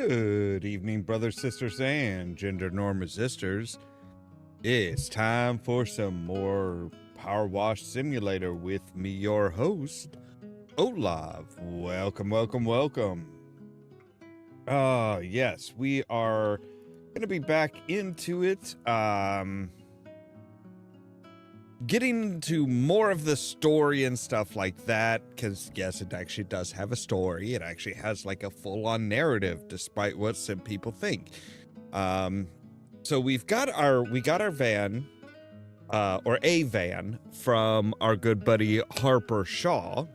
Good evening, brothers, sisters, and gender norm resistors. It's time for some more Powerwash Simulator with me, your host, Ollamh. Welcome, welcome, welcome. Yes, we are going to be back into it. Getting into more of the story and stuff like that, because yes, it actually does have a story. It actually has like a full-on narrative, despite what some people think. So we got our van, or a van from our good buddy Harper Shaw,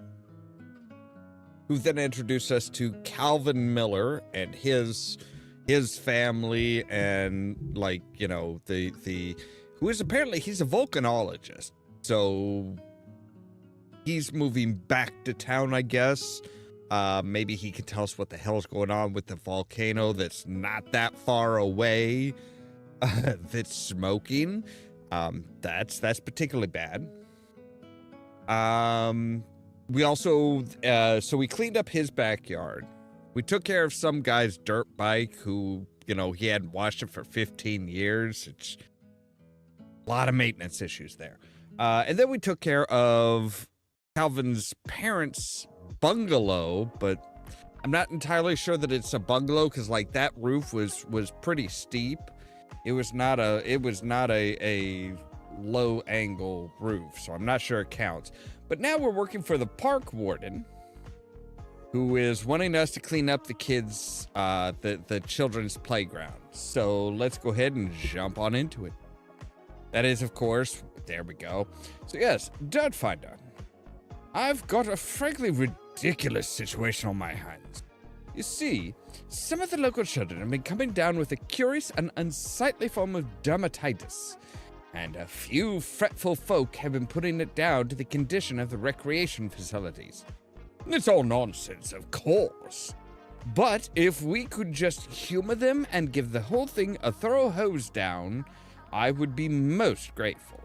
who then introduced us to Calvin Miller and his family, and like, you know, who is apparently, he's a volcanologist. So he's moving back to town, I guess. Maybe he can tell us what the hell's going on with the volcano that's not that far away, that's smoking. That's particularly bad. We also, so we cleaned up his backyard. We took care of some guy's dirt bike who, you know, he hadn't washed it for 15 years. It's a lot of maintenance issues there. And then we took care of Calvin's parents' bungalow, but I'm not entirely sure that it's a bungalow because, like, that roof was pretty steep. It was not a low angle roof, so I'm not sure it counts. But now we're working for the park warden, who is wanting us to clean up the kids, the children's playground. So let's go ahead and jump on into it. That is, of course, there we go. So yes, Dirt Finder. I've got a frankly ridiculous situation on my hands. You see, some of the local children have been coming down with a curious and unsightly form of dermatitis, and a few fretful folk have been putting it down to the condition of the recreation facilities. It's all nonsense, of course. But if we could just humor them and give the whole thing a thorough hose down, I would be most grateful.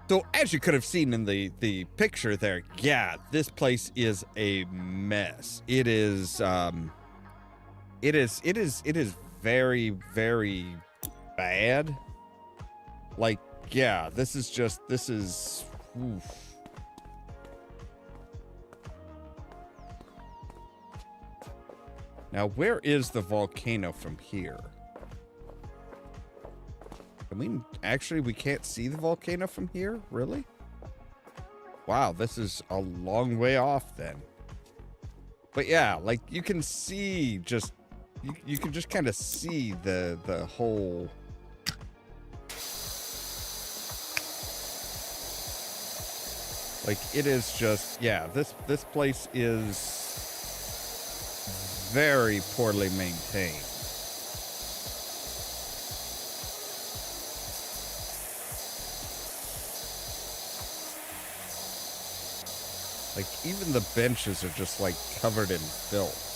So as you could have seen in the picture there, yeah, this place is a mess. It is very, very bad. Like, yeah, this is oof. Now, where is the volcano from here? We can't see the volcano from here? Really? Wow, this is a long way off then. But yeah, like, you can see just, you can just kind of see the whole... Like, it is just, yeah, this place is very poorly maintained. Like, even the benches are just, like, covered in filth.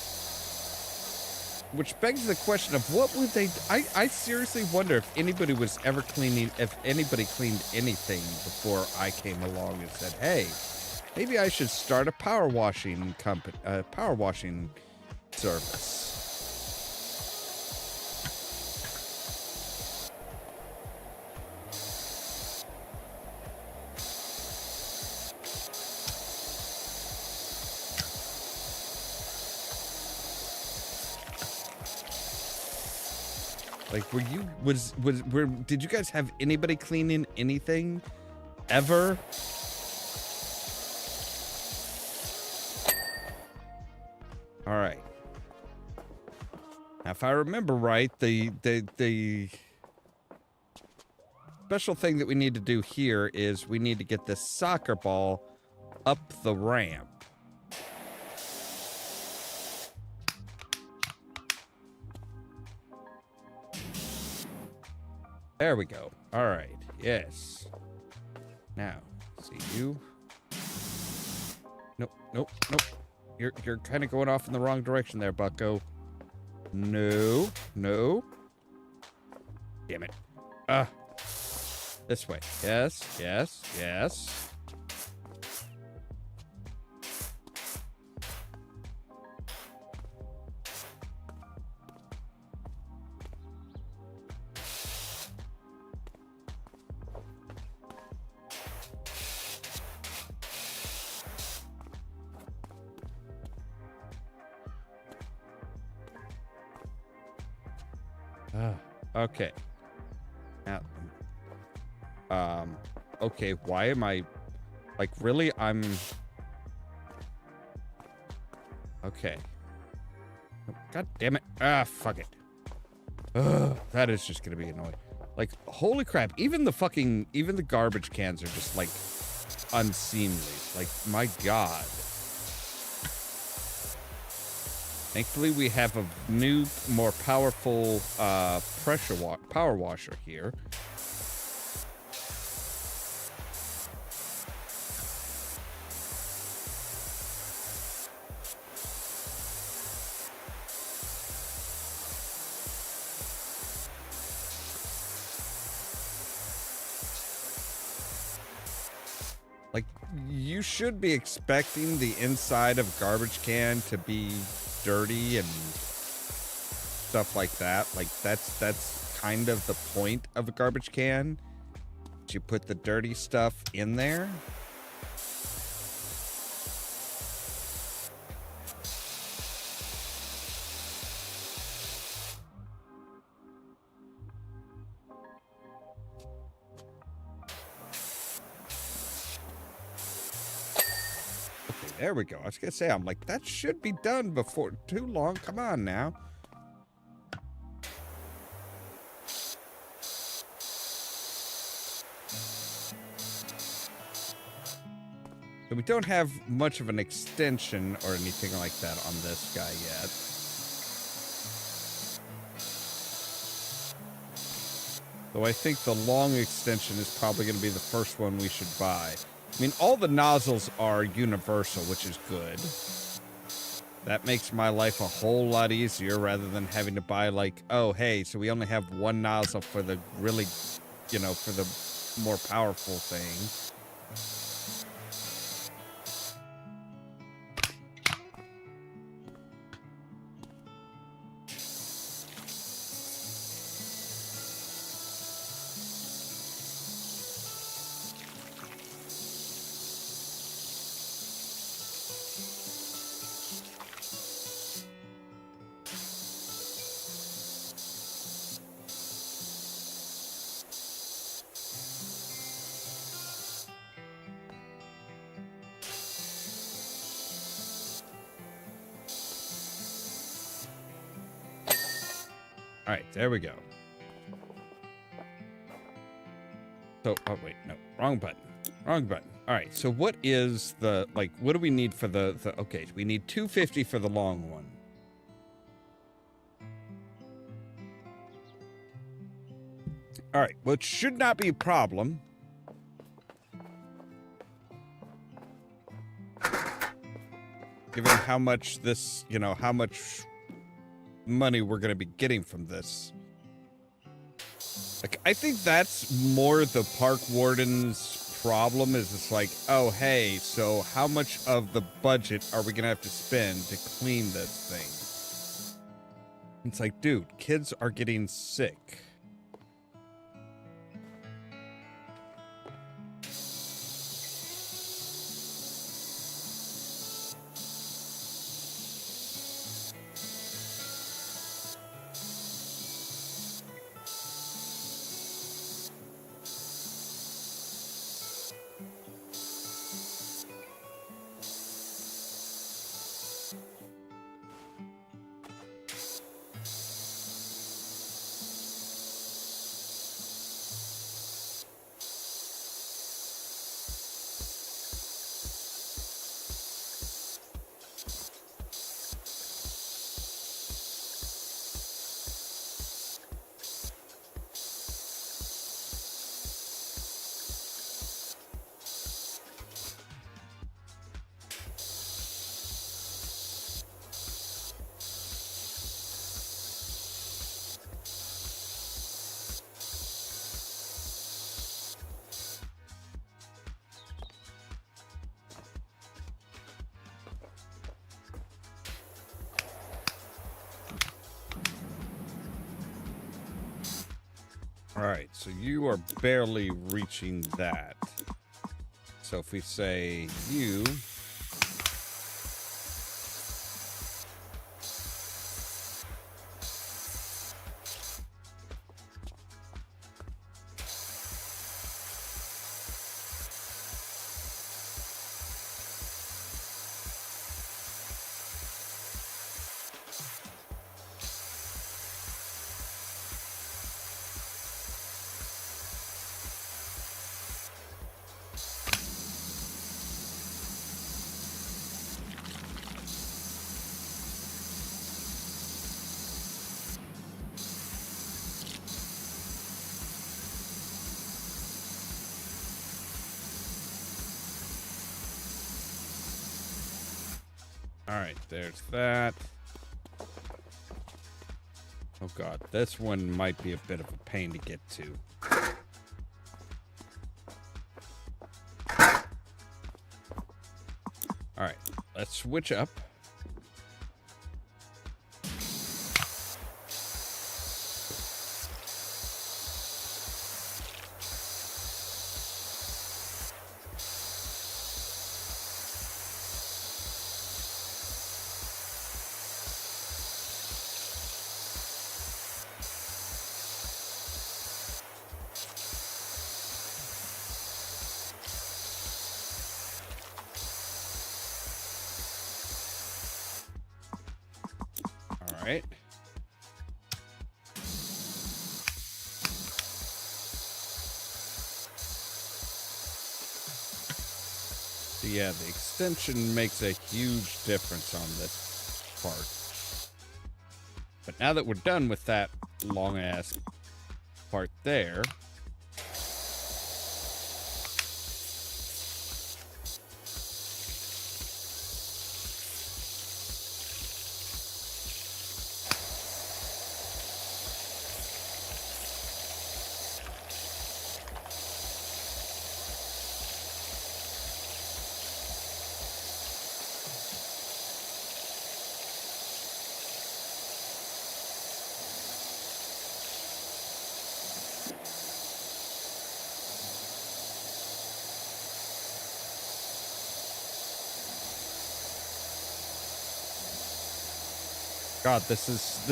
Which begs the question of what would they... I seriously wonder if anybody was ever cleaning... If anybody cleaned anything before I came along and said, hey, maybe I should start a power washing company... power washing service. Like, did you guys have anybody cleaning anything ever? All right. Now, if I remember right, the special thing that we need to do here is we need to get this soccer ball up the ramp. There we go. All right. Yes. Now, see you. Nope, nope, nope. You're kind of going off in the wrong direction there, bucko. No, no. Damn it. This way. Yes, yes, yes. Okay. Now, okay, why am I... Like, really? Okay. God damn it. Ah, fuck it. Ugh, that is just gonna be annoying. Like, holy crap. Even the garbage cans are just, like, unseemly. Like, my God. Thankfully, we have a new, more powerful, power washer here. Like, you should be expecting the inside of a garbage can to be dirty and stuff like that. Like, that's kind of the point of a garbage can. You put the dirty stuff in there. There we go. I was gonna say, I'm like, that should be done before too long. Come on now. So we don't have much of an extension or anything like that on this guy yet. So I think the long extension is probably going to be the first one we should buy. I mean, all the nozzles are universal, which is good. That makes my life a whole lot easier rather than having to buy, like, oh, hey, so we only have one nozzle for the really, you know, for the more powerful thing. All right, there we go. So, oh wait, no, wrong button. Wrong button. All right, so what is the, like, what do we need for the okay, we need 250 for the long one. All right, well, it should not be a problem. Given how much this, you know, how much money we're going to be getting from this. Like, I think that's more the park warden's problem, is it's like, oh, hey, so how much of the budget are we going to have to spend to clean this thing? It's like, dude, kids are getting sick. All right, so you are barely reaching that. So if we say you... All right, there's that. Oh god, this one might be a bit of a pain to get to. All right, let's switch up. All right. So yeah, the extension makes a huge difference on this part. But now that we're done with that long-ass part there, God, this is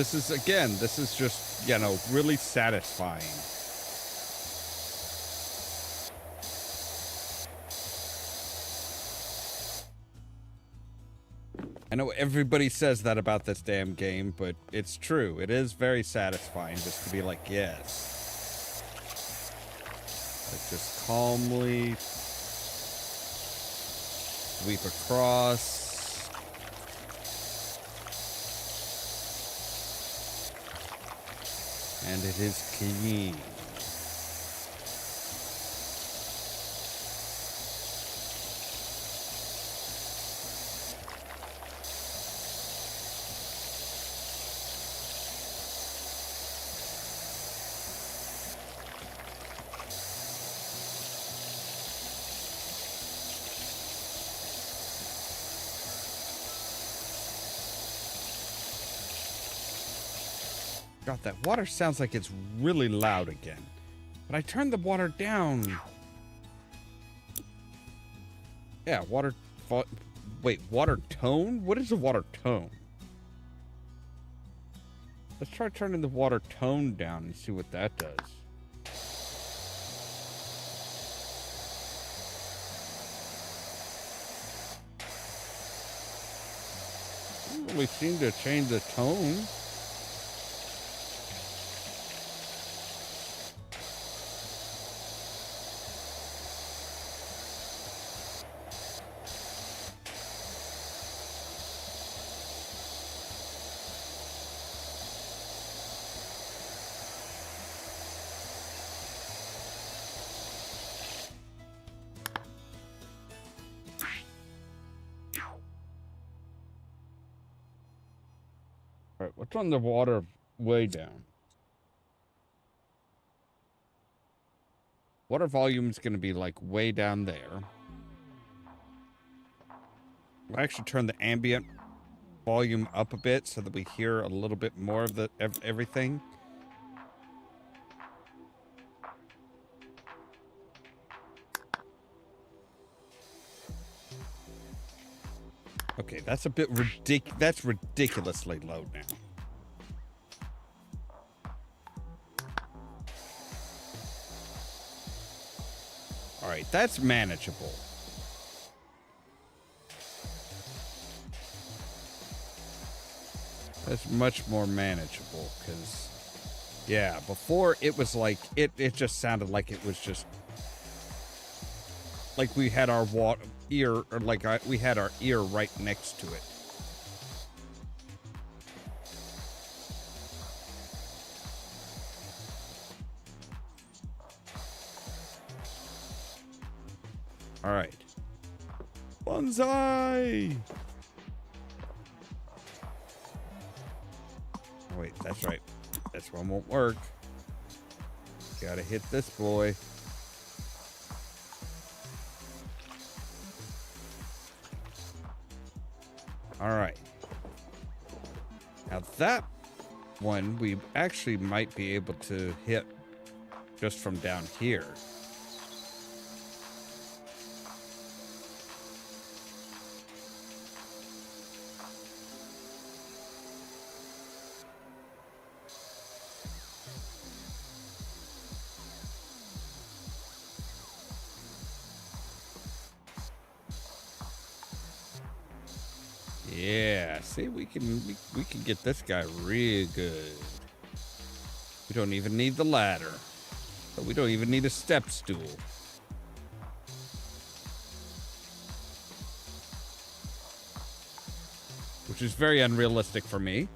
just, you know, really satisfying. I know everybody says that about this damn game, but it's true. It is very satisfying just to be like, yes. Like, just calmly sweep across. And it is clean. God, that water sounds like it's really loud again. But I turned the water down. Yeah, water... Wait, water tone? What is a water tone? Let's try turning the water tone down and see what that does. Doesn't really seem to change the tone. Alright, let's run the water way down. Water volume is going to be like way down there. I'll actually turn the ambient volume up a bit so that we hear a little bit more of the everything. Okay, that's a bit that's ridiculously low now. All right, that's manageable. That's much more manageable because, yeah, before it was like, it just sounded like it was just, like we had our ear, or like we had our ear right next to it. All right. Bonsai! That's right. This one won't work. Gotta hit this boy. All right. Now that one we actually might be able to hit just from down here. Yeah, see, we can get this guy real good. We don't even need the ladder. But we don't even need a step stool. Which is very unrealistic for me.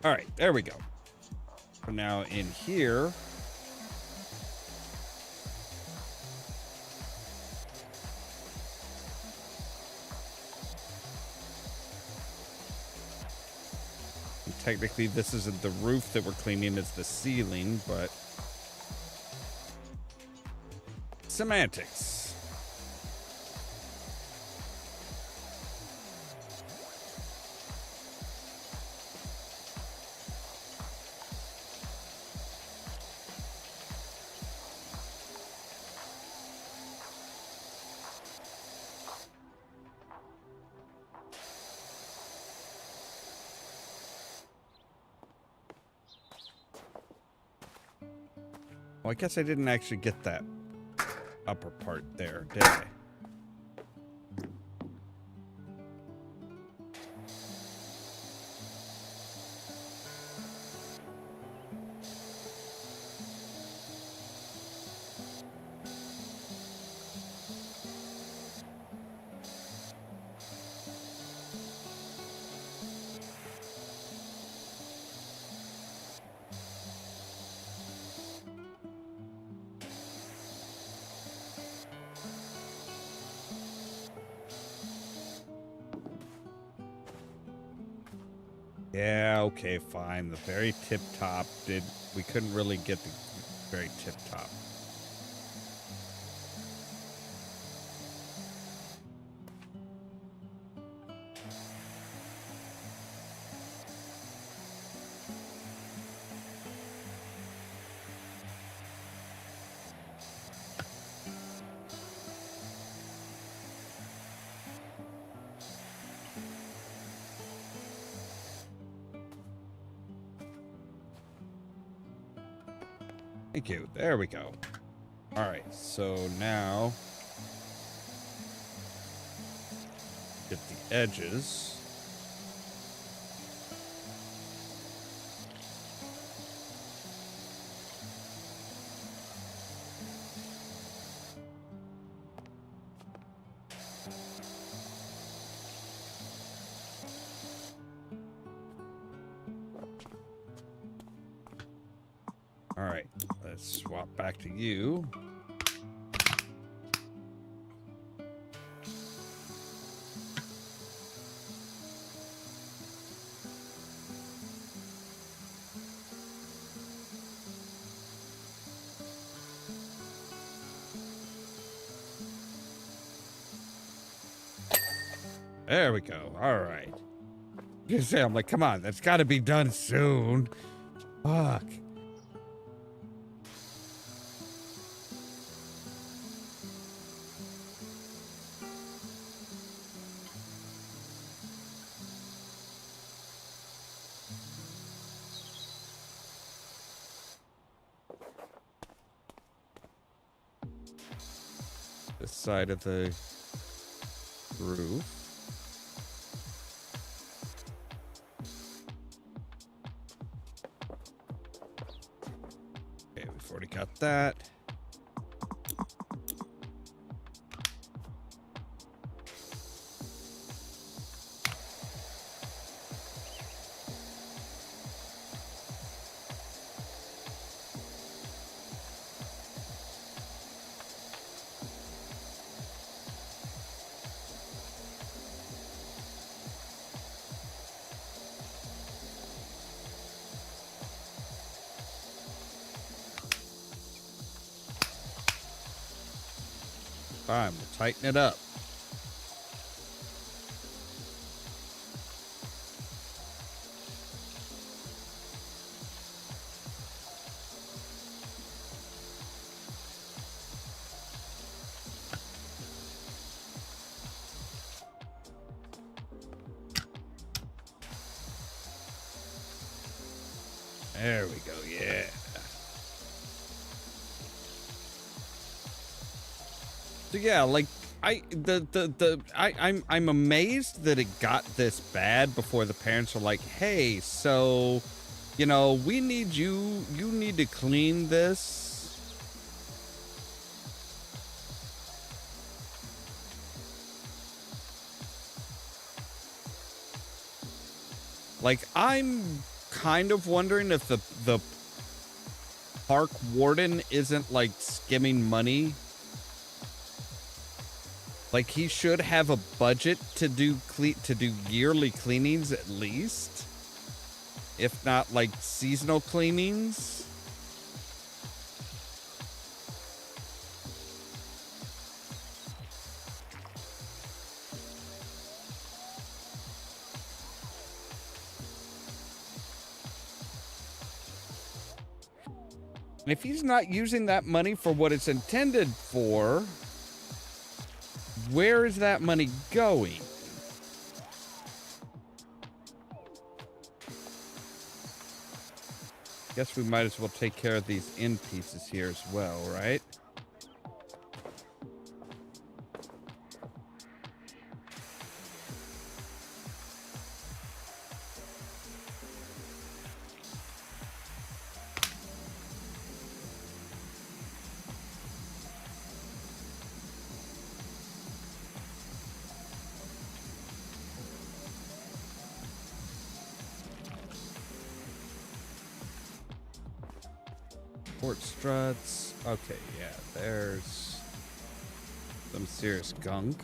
All right, there we go. So now in here, and technically this isn't the roof that we're cleaning, it's the ceiling, but semantics. Well, I guess I didn't actually get that upper part there, did I? Yeah, okay, fine. The very tip top we couldn't really get the very tip top. Thank you. There we go. All right, so now get the edges. All right, let's swap back to you. There we go. All right. Just say, I'm like, come on, that's got to be done soon. Fuck. This side of the roof. that. Fine, we'll tighten it up. There we go, yeah. So yeah, like I'm amazed that it got this bad before the parents were like, hey, so you know, we need you need to clean this. Like, I'm kind of wondering if the park warden isn't like skimming money. Like, he should have a budget to do yearly cleanings at least, if not like seasonal cleanings. And if he's not using that money for what it's intended for, where is that money going? Guess we might as well take care of these end pieces here as well, right? Port struts. Okay, yeah, there's some serious gunk.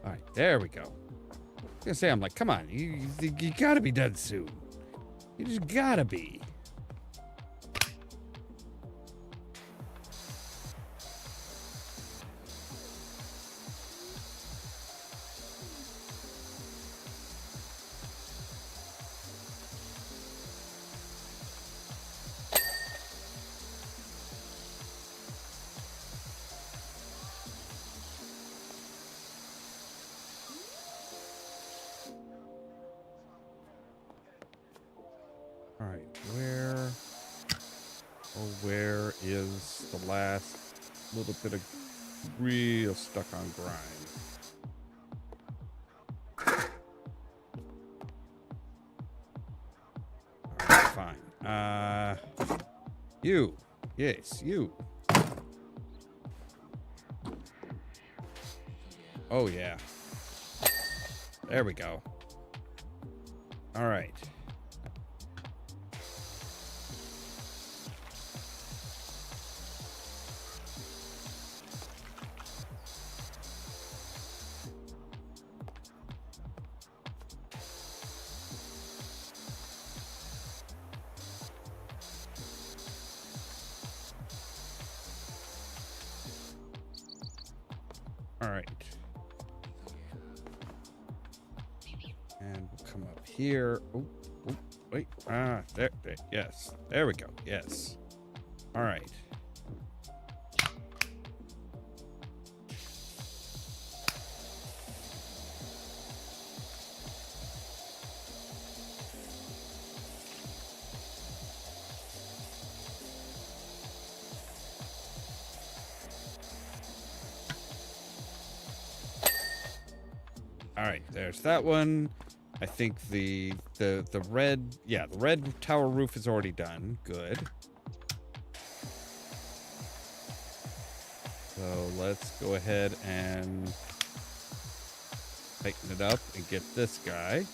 All right, there we go. I was gonna say, I'm like, come on, you gotta be done soon. You just gotta be. All right, where is the last little bit of real stuck on grind? All right, fine. You, yes, you. Oh yeah. There we go. All right. All right. And we'll come up here. Oh, wait. There, yes. There we go. Yes. All right. All right, there's that one. I think the red, yeah, the red tower roof is already done. Good. So let's go ahead and tighten it up and get this guy.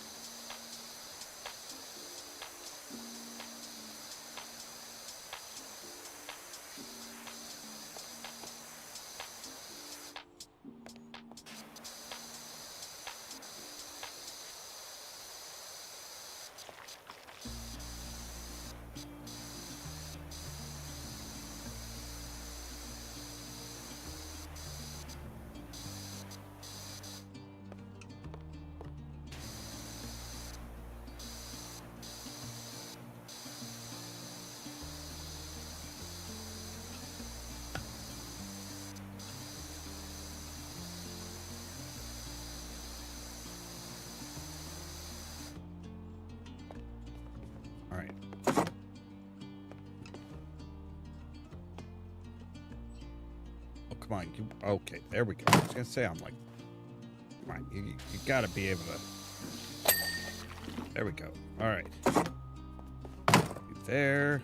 All right. Oh, come on. Okay, there we go. I was going to say, I'm like, come on, you got to be able to. There we go. All right. There.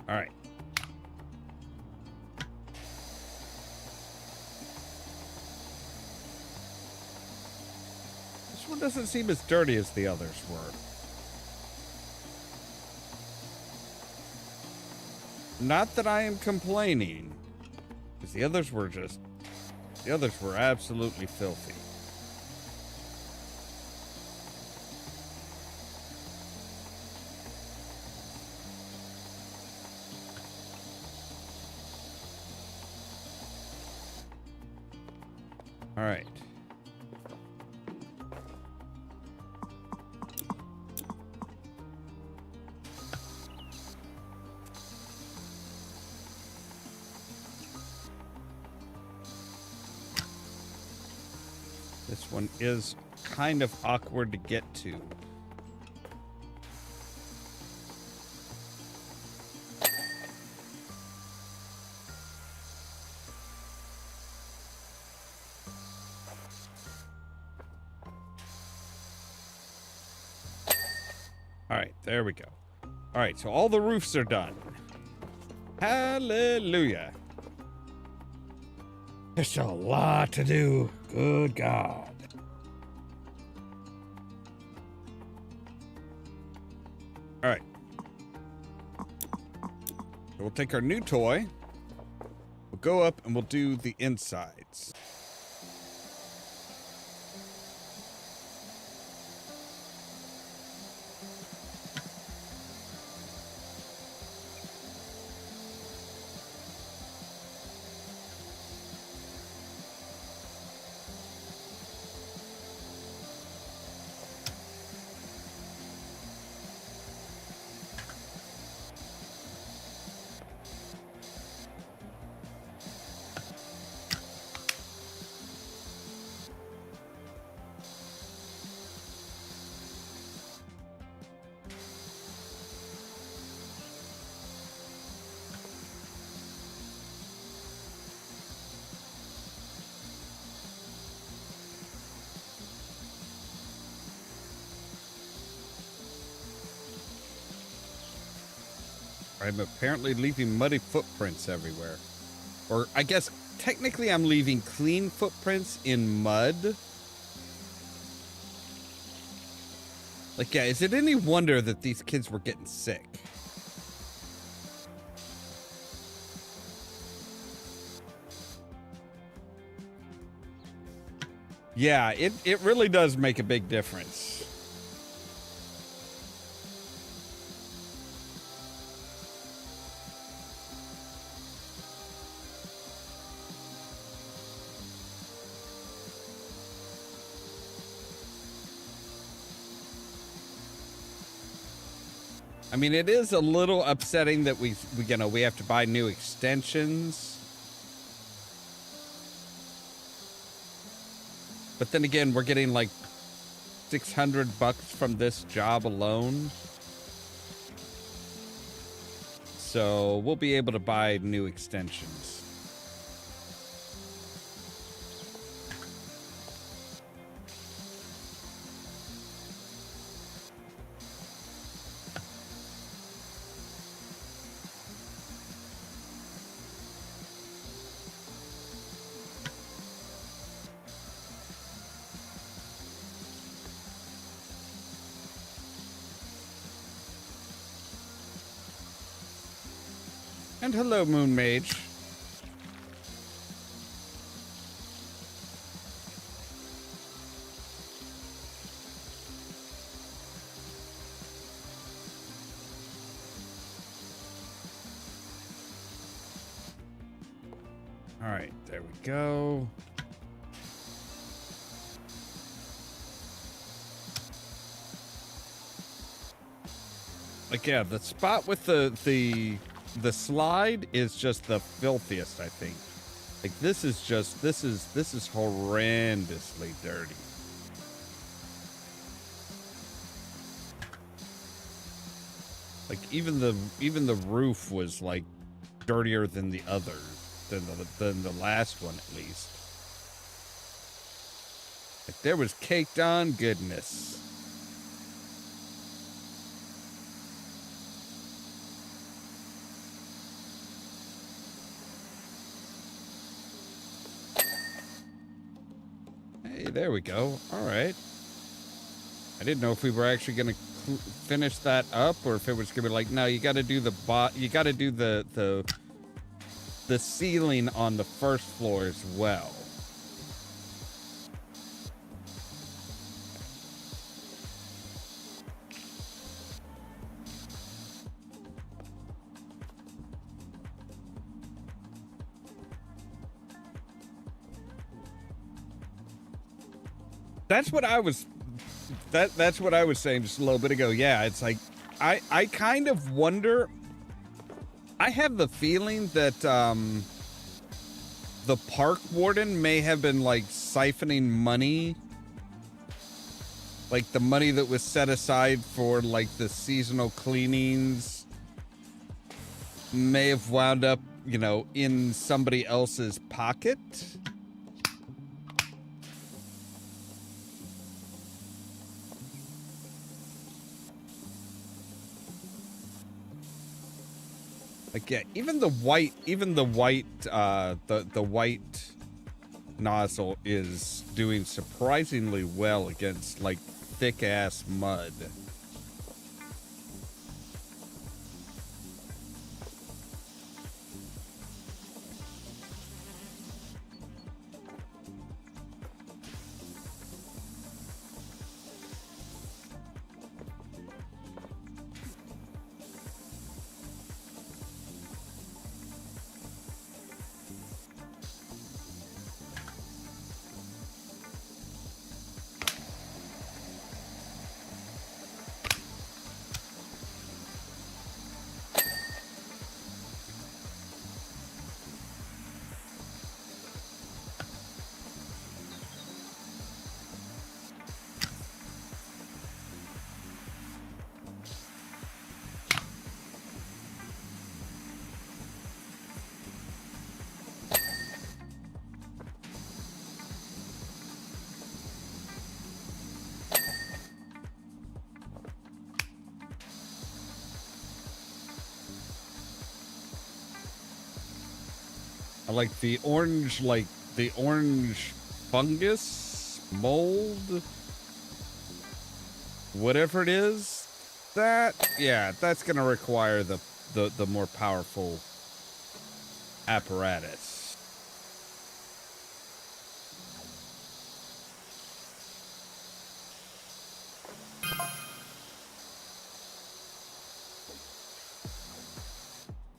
All right. This one doesn't seem as dirty as the others were. Not that I am complaining, because the others were absolutely filthy. All right. This one is kind of awkward to get to. All right, there we go. All right, so all the roofs are done. Hallelujah. There's a lot to do. Good God. All right. So we'll take our new toy. We'll go up and we'll do the insides. I'm apparently leaving muddy footprints everywhere. Or I guess technically I'm leaving clean footprints in mud. Like, yeah, is it any wonder that these kids were getting sick? Yeah, it really does make a big difference. I mean, it is a little upsetting that we have to buy new extensions. But then again, we're getting like $600 from this job alone. So we'll be able to buy new extensions. And hello, Moon Mage. All right, there we go. Like, yeah, the spot with the slide is just the filthiest, I think. Like, this is horrendously dirty. Like, even the roof was like dirtier than the others, than the last one at least. Like, there was caked on goodness. There we go. All right. I didn't know if we were actually going to finish that up, or if it was going to be like, no, you got to do the ceiling on the first floor as well. That's what I was that's what I was saying just a little bit ago. Yeah, it's like I kind of wonder, I have the feeling that the park warden may have been like siphoning money, like the money that was set aside for like the seasonal cleanings may have wound up, you know, in somebody else's pocket. Like, yeah, even the white nozzle is doing surprisingly well against like thick ass mud. I like the orange fungus, mold, whatever it is. That, yeah, that's gonna require the more powerful apparatus.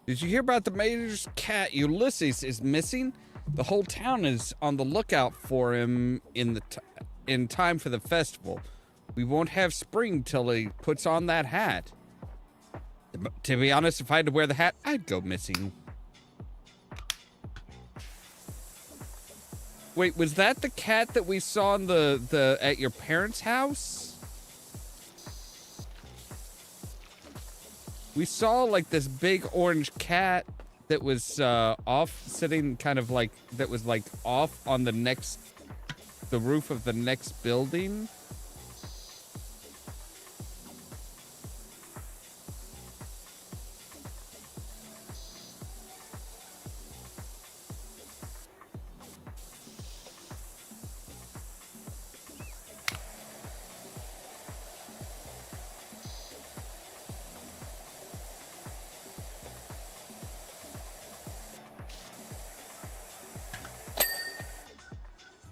Did you hear about the mayor's cat? Ulysses is missing. The whole town is on the lookout for him in time for the festival. We won't have spring till he puts on that hat. To be honest, if I had to wear the hat, I'd go missing. Wait, was that the cat that we saw in the at your parents' house? We saw like this big orange cat that was off sitting kind of like that was like off on the roof of the next building.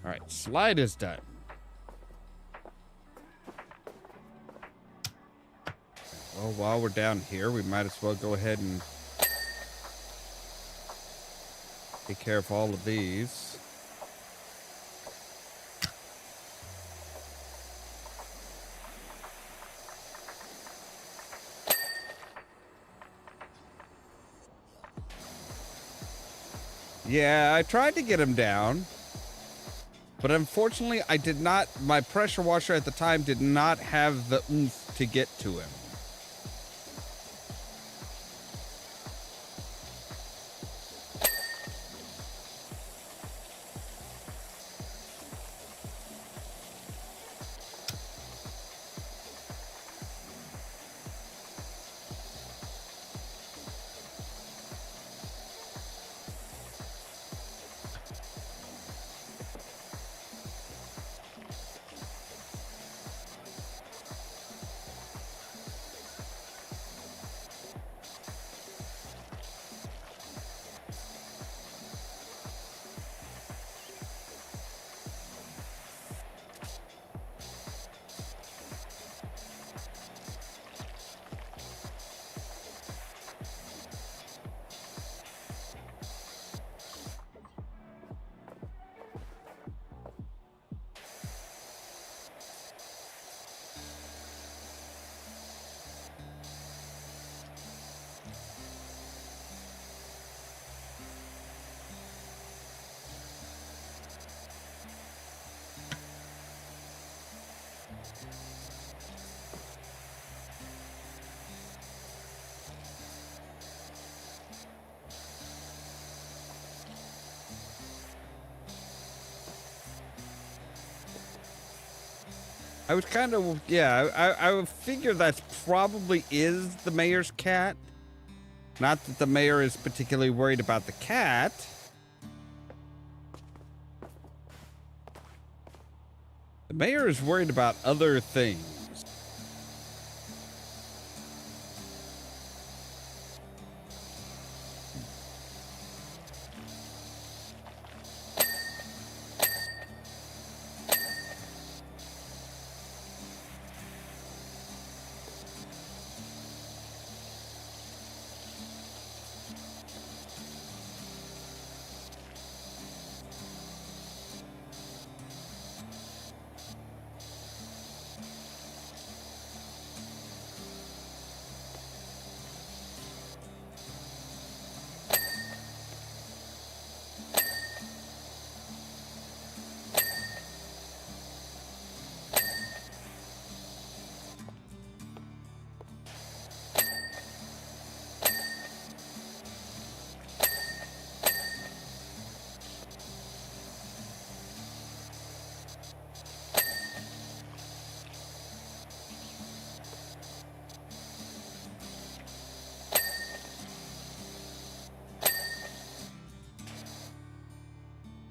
All right, slide is done. Well, while we're down here, we might as well go ahead and take care of all of these. Yeah, I tried to get him down. But unfortunately, I did not, my pressure washer at the time did not have the oomph to get to him. I was kind of, yeah, I would figure that probably is the mayor's cat. Not that the mayor is particularly worried about the cat. The mayor is worried about other things.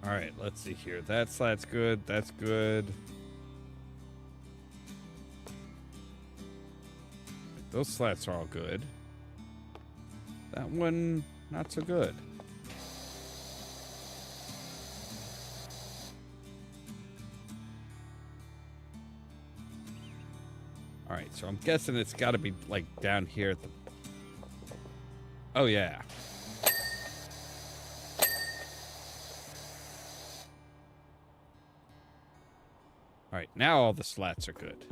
All right, let's see here. That's good. That's good. Those slats are all good. That one, not so good. All right, so I'm guessing it's got to be like down here at the... Oh, yeah. All right, now all the slats are good.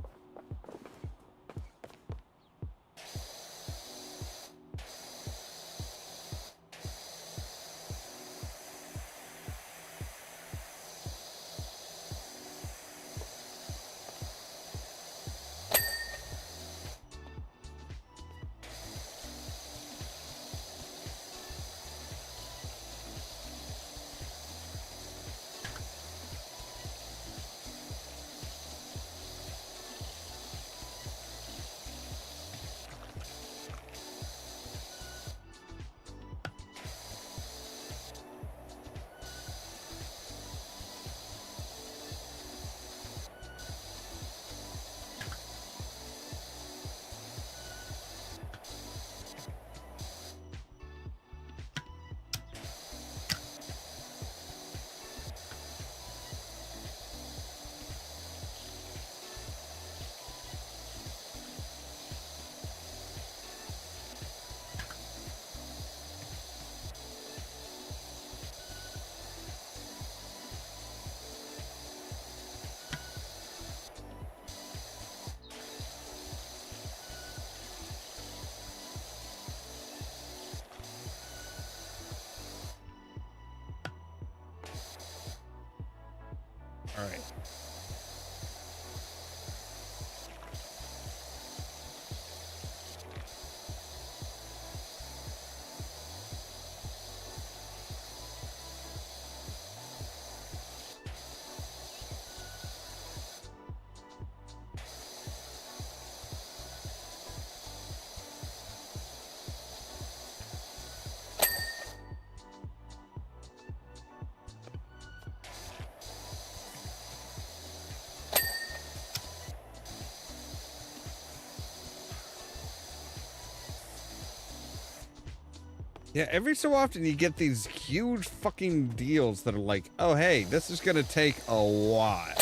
right. Yeah, every so often you get these huge fucking deals that are like, oh, hey, this is going to take a while.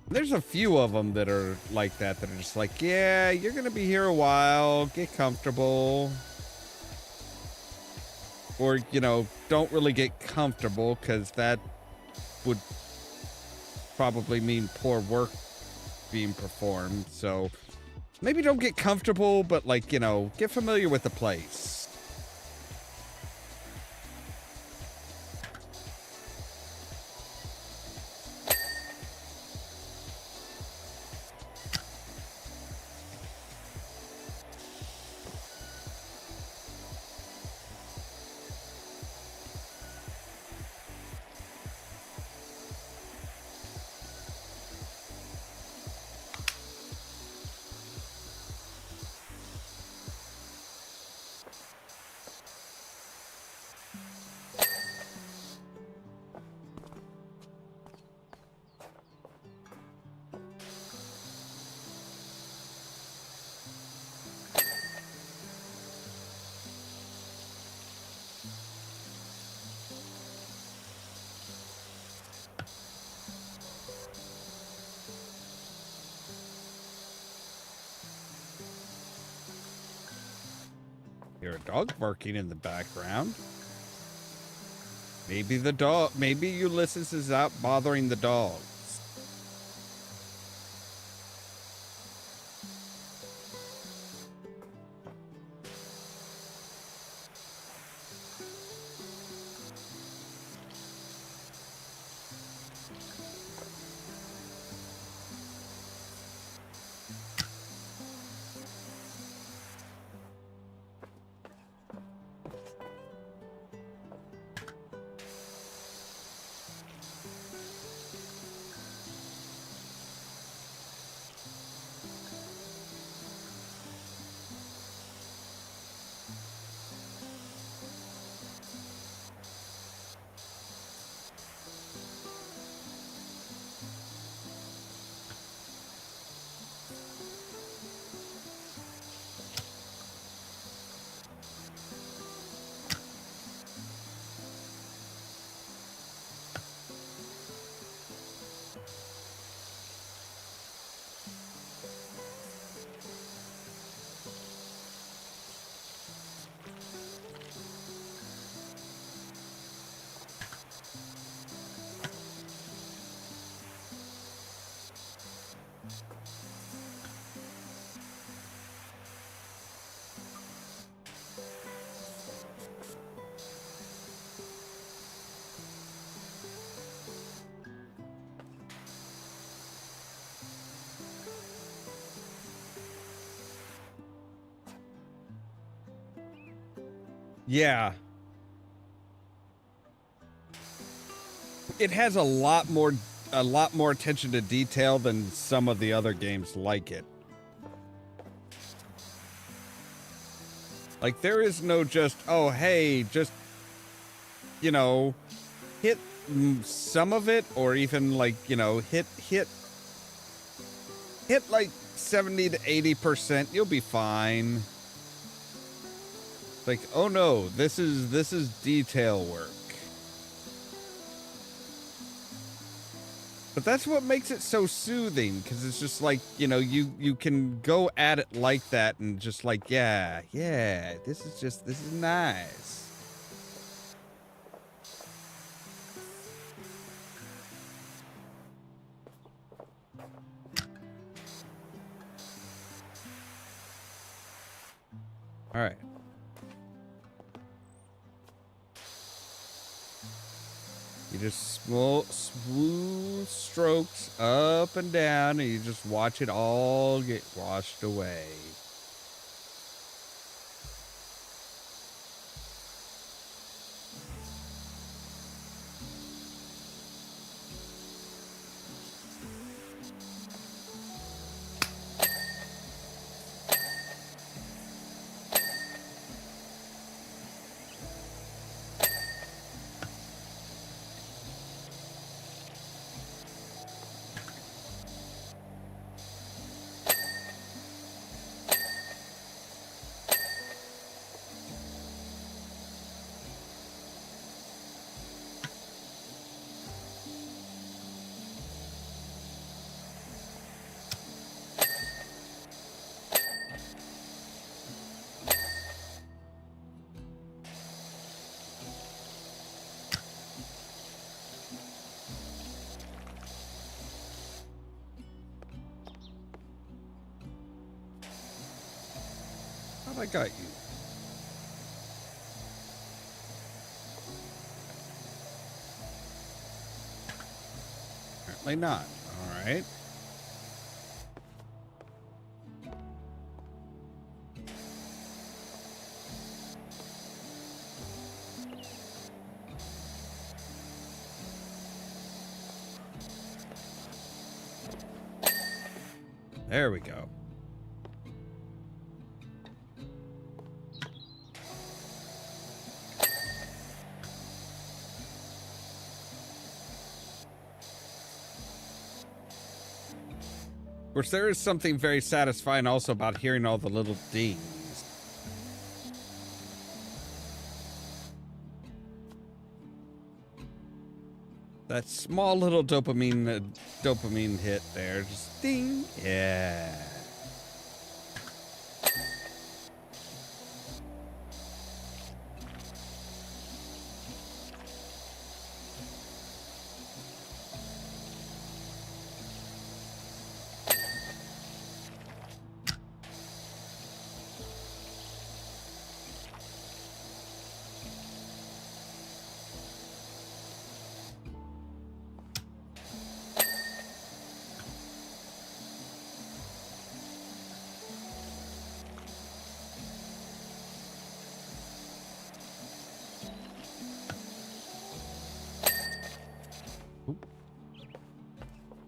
There's a few of them that are like that are just like, yeah, you're going to be here a while, get comfortable. Or, you know, don't really get comfortable because that would probably mean poor work being performed. So maybe don't get comfortable, but like, you know, get familiar with the place. Hear a dog barking in the background. Maybe Ulysses is out bothering the dogs. Yeah. It has a lot more attention to detail than some of the other games like it. Like there is no just, oh hey, just, you know, hit some of it, or even like, you know, hit like 70 to 80%, you'll be fine. Like, oh no, this is detail work. But that's what makes it so soothing, because it's just like, you know, you can go at it like that and just like, yeah, this is nice. All right. You just smooth strokes up and down, and you just watch it all get washed away. How'd I got you? Apparently not. All right. There we go. Of course, there is something very satisfying also about hearing all the little dings. That small little dopamine hit there, just ding. Yeah.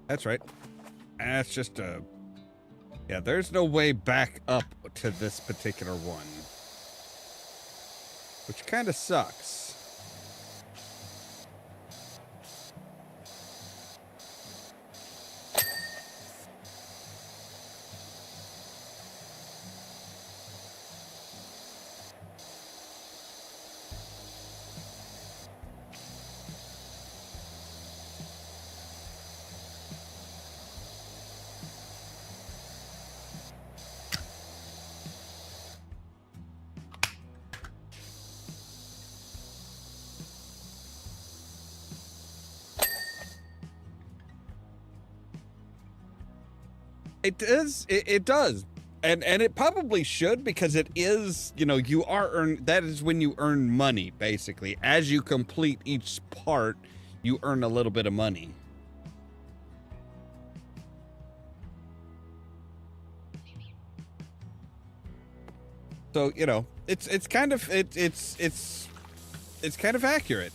That's right. That's just a... Yeah, there's no way back up to this particular one. Which kind of sucks. It does. It does. And it probably should, because it is, you know, you are that is when you earn money, basically. As you complete each part, you earn a little bit of money. So, you know, it's kind of it's kind of accurate.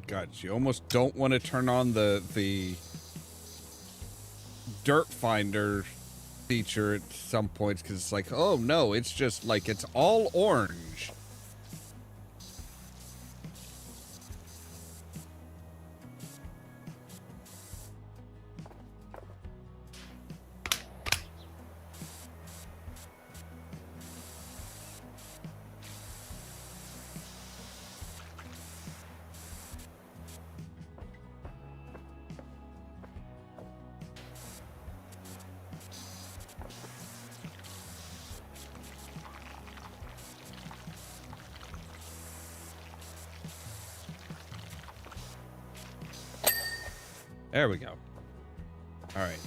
God, you almost don't want to turn on the dirt finder feature at some points, because it's like, oh no, it's just like it's all orange. There we go. All right.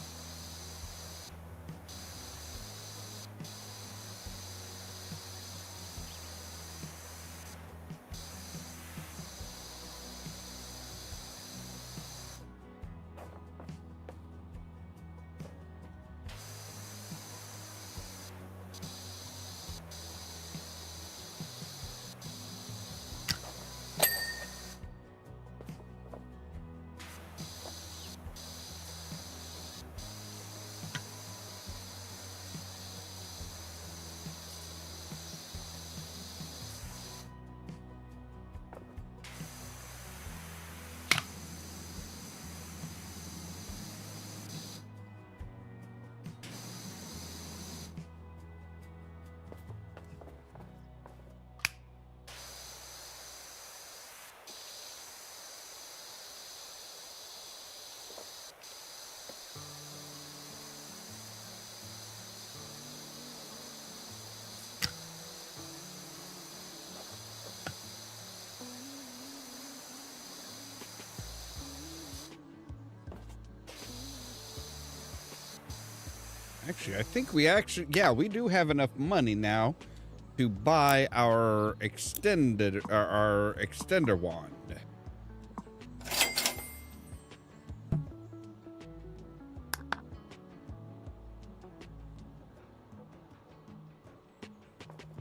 Actually, I think we do have enough money now to buy our our extender wand.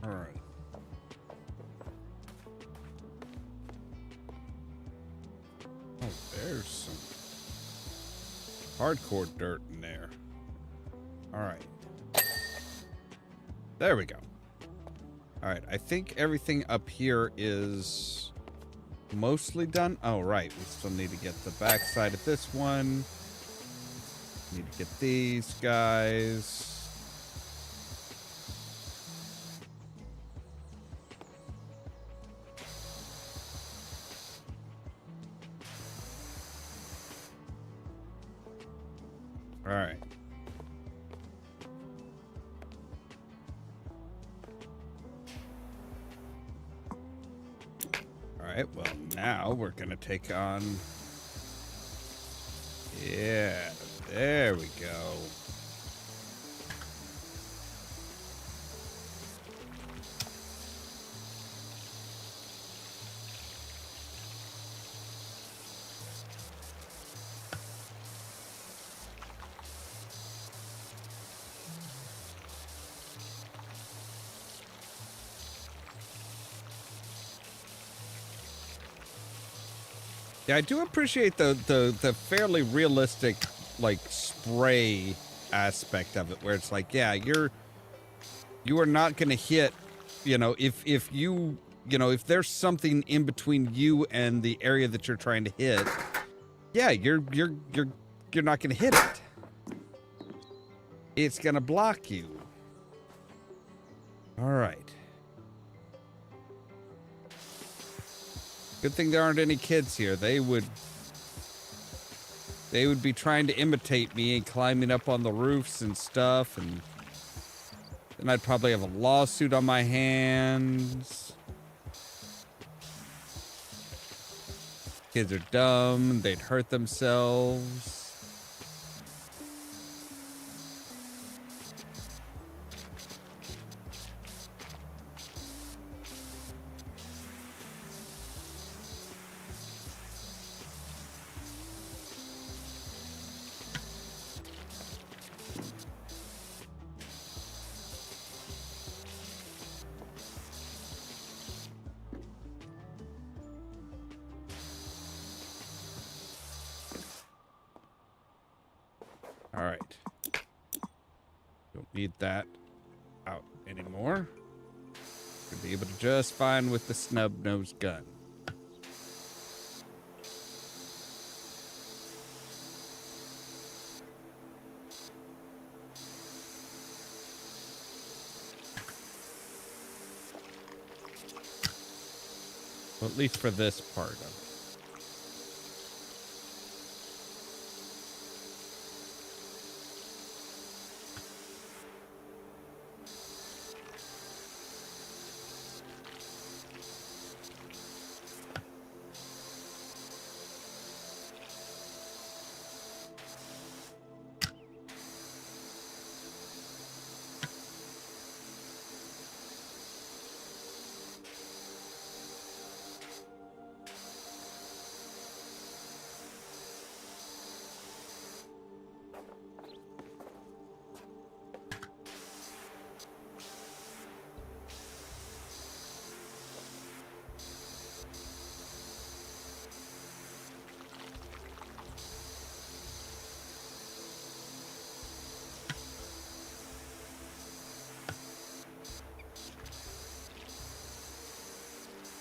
All right. Oh, there's some hardcore dirt in there. All right. There we go. All right. I think everything up here is mostly done. Oh, right. We still need to get the backside of this one. Need to get these guys. All right. Alright, well, now we're gonna take on... Yeah, there we go. Yeah, I do appreciate the fairly realistic, like, spray aspect of it, where it's like, yeah, you are not gonna hit, you know, if you know, if there's something in between you and the area that you're trying to hit, yeah, you're not gonna hit it. It's gonna block you. All right. Good thing there aren't any kids here. They would be trying to imitate me and climbing up on the roofs and stuff, and then I'd probably have a lawsuit on my hands. Kids are dumb. They'd hurt themselves. All right. Don't need that out anymore. Could be able to just fine with the snub-nosed gun. Well, at least for this part of it.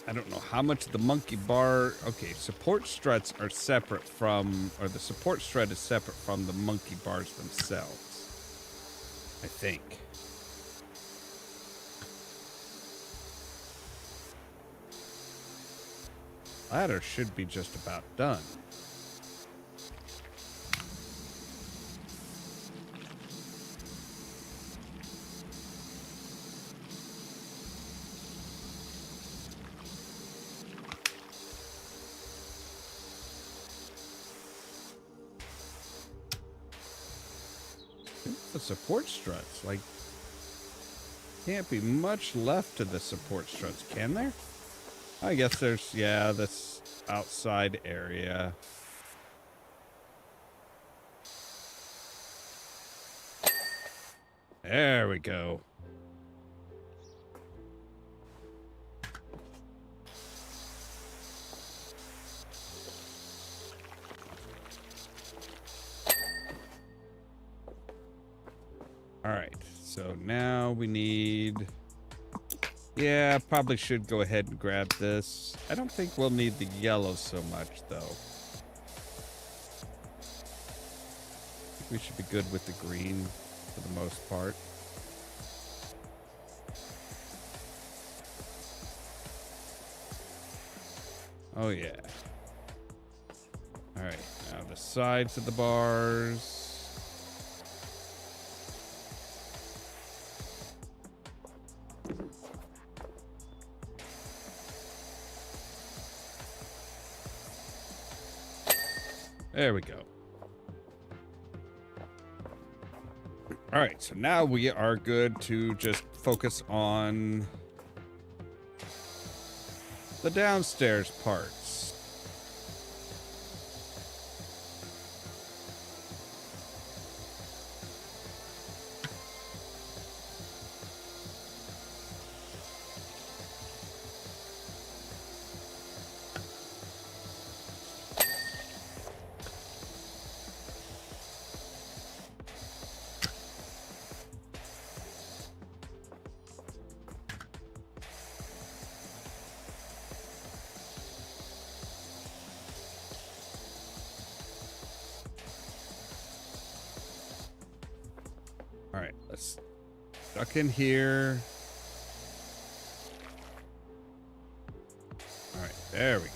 I don't know how much the monkey bar... Okay, support struts are separate from... Or the support strut is separate from the monkey bars themselves. I think. Ladder should be just about done. The support struts, like, can't be much left to the support struts, can there? I guess there's, yeah, this outside area. There we go. All right, so now we need... Yeah, probably should go ahead and grab this. I don't think we'll need the yellow so much, though. We should be good with the green for the most part. Oh, yeah. All right, now the sides of the bars. There we go. All right, so now we are good to just focus on the downstairs parts. All right, let's duck in here. All right, there we go.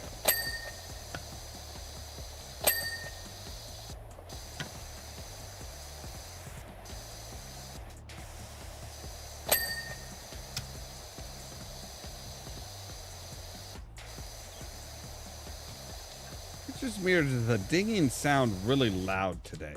It's just weird. The dinging sound really loud today.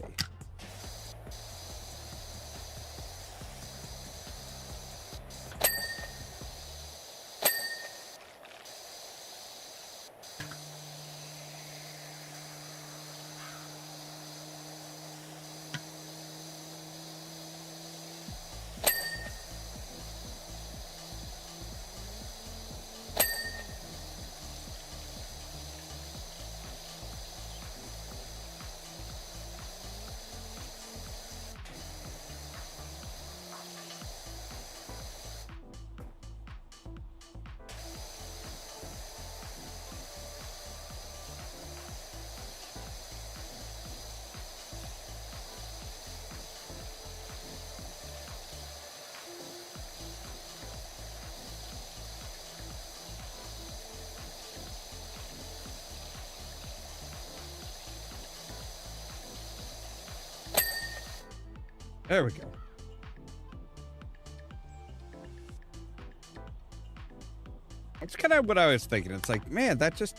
There we go. It's kind of what I was thinking. It's like, man, that just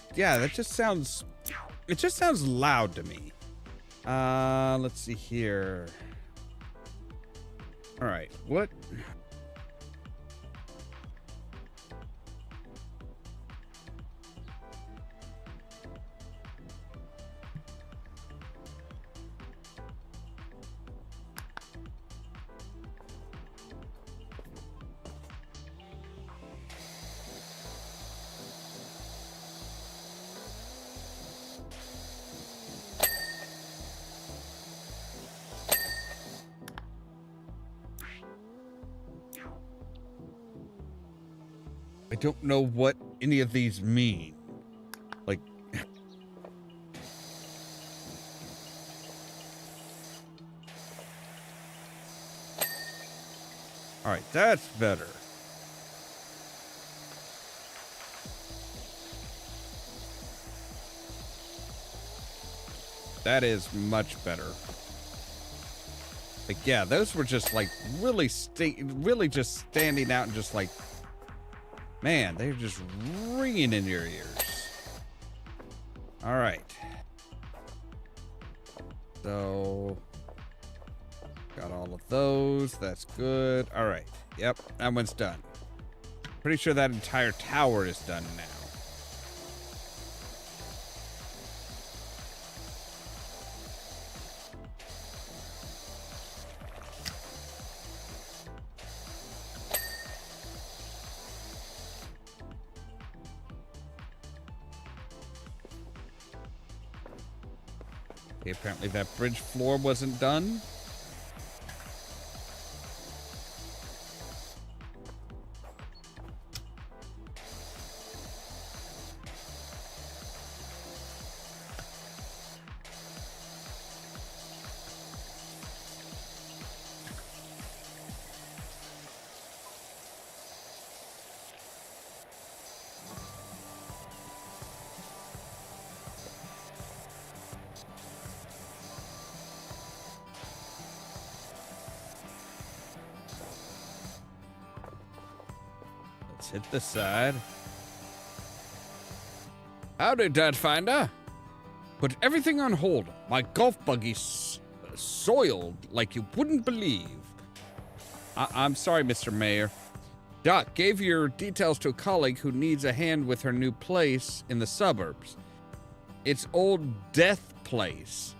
sounds, it just sounds loud to me. Let's see here. All right, what? I don't know what any of these mean. Like, all right, that's better. That is much better. Like, yeah, those were just like really just standing out and just like, man, they're just ringing in your ears. All right. So, got all of those. That's good. All right. Yep, that one's done. Pretty sure that entire tower is done now. Okay, apparently that bridge floor wasn't done. Let's hit the side. Howdy, Dadfinder. Put everything on hold. My golf buggy's soiled like you wouldn't believe. I'm sorry, Mr. Mayor. Doc gave your details to a colleague who needs a hand with her new place in the suburbs. It's Old Death Place.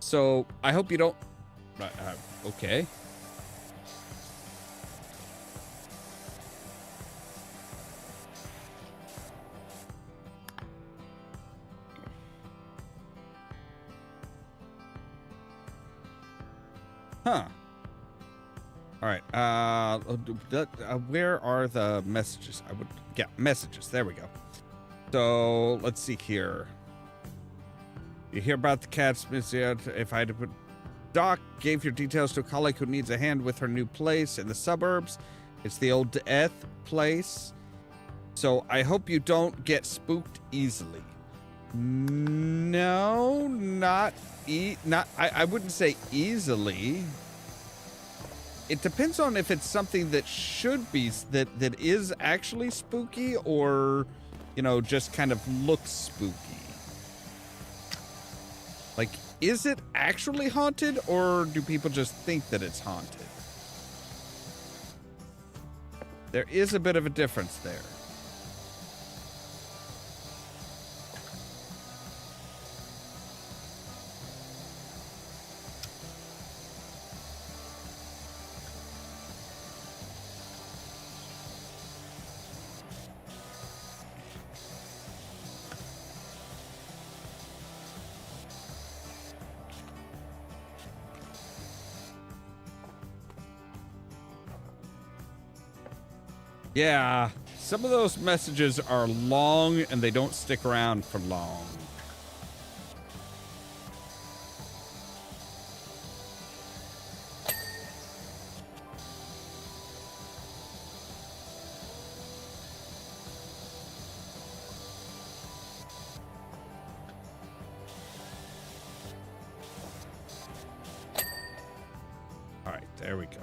So I hope you don't... okay. Huh. All right. Where are the messages? Yeah, messages. There we go. So let's see here. You hear about the cat's museum? If I had to put, Doc gave your details to a colleague who needs a hand with her new place in the suburbs. It's the Old Death Place. So I hope you don't get spooked easily. No, not. I wouldn't say easily. It depends on if it's something that should be that is actually spooky, or, you know, just kind of looks spooky. Like, is it actually haunted, or do people just think that it's haunted? There is a bit of a difference there. Yeah, some of those messages are long and they don't stick around for long. All right, there we go.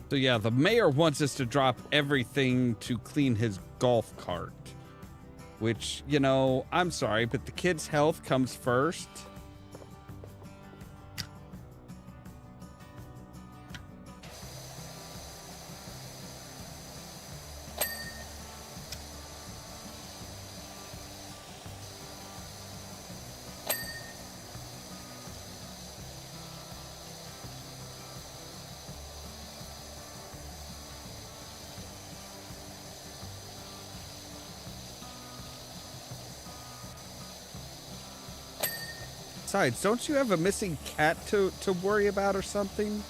So yeah, the mayor wants us to drop everything to clean his golf cart. Which, you know, I'm sorry, but the kid's health comes first. Besides, don't you have a missing cat to worry about or something?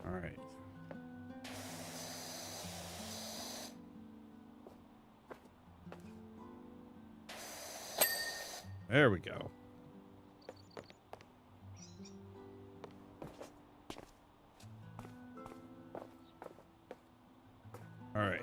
All right. There we go. All right.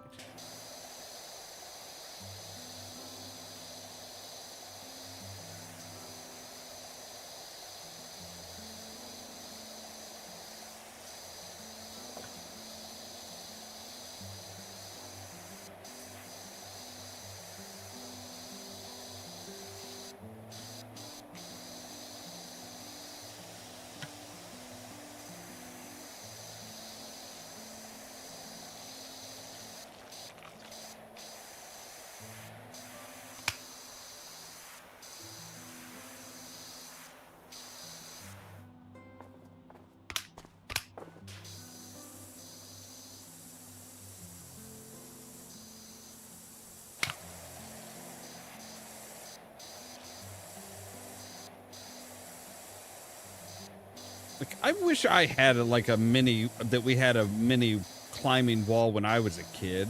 Like, I wish I had like a mini, that we had a mini climbing wall when I was a kid.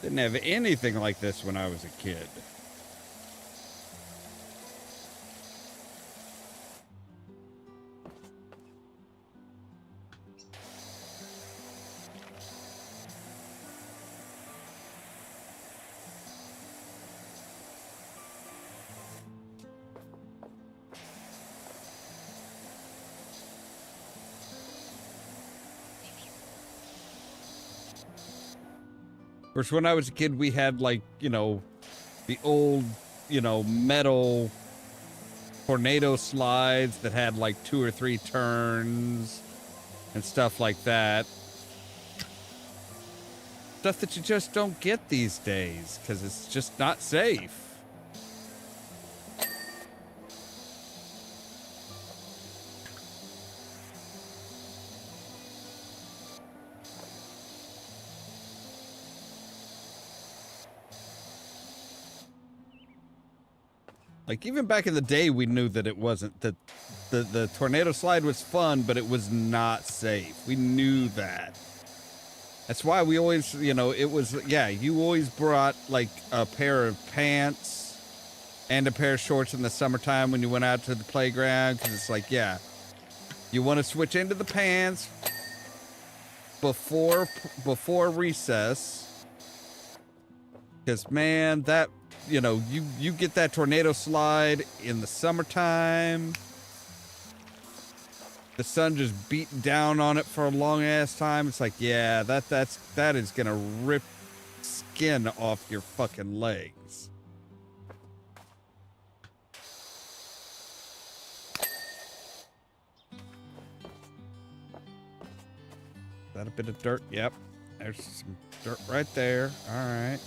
Didn't have anything like this when I was a kid. Of course, when I was a kid, we had like, you know, the old, you know, metal tornado slides that had like 2 or 3 turns and stuff like that. Stuff that you just don't get these days because it's just not safe. Like, even back in the day, we knew that it wasn't, that the tornado slide was fun, but it was not safe. We knew that. That's why we always, you know, it was, yeah, you always brought like a pair of pants and a pair of shorts in the summertime when you went out to the playground. Because it's like, yeah, you want to switch into the pants before recess. Because, man, that, you know, you get that tornado slide in the summertime. The sun just beating down on it for a long ass time. It's like, yeah, that is gonna rip skin off your fucking legs. Is that a bit of dirt? Yep. There's some dirt right there. All right.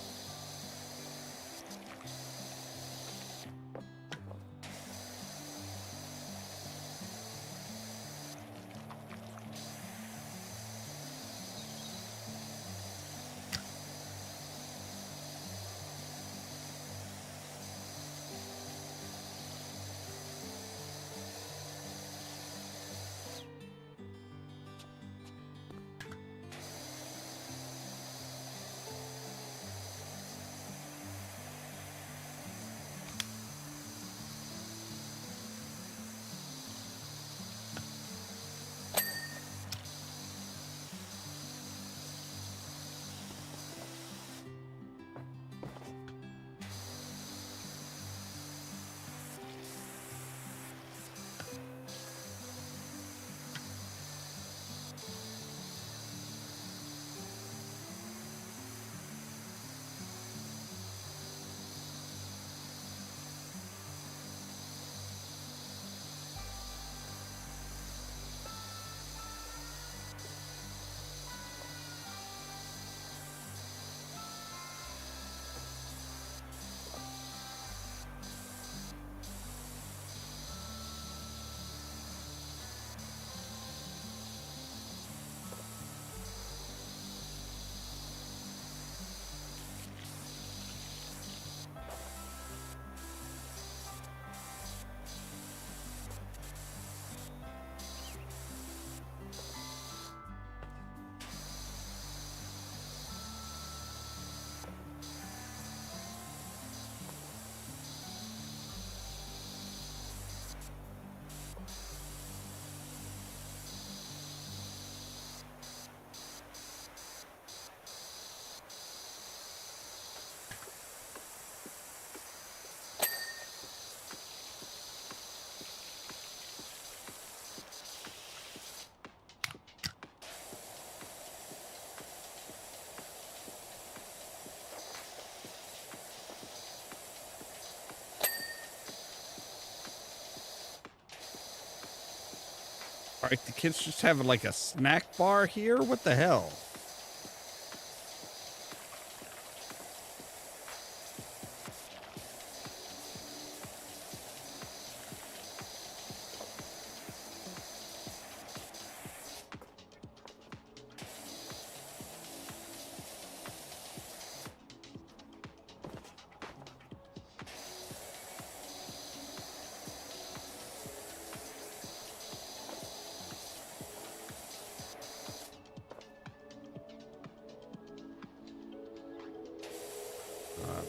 All right, the kids just having like a snack bar here? What the hell?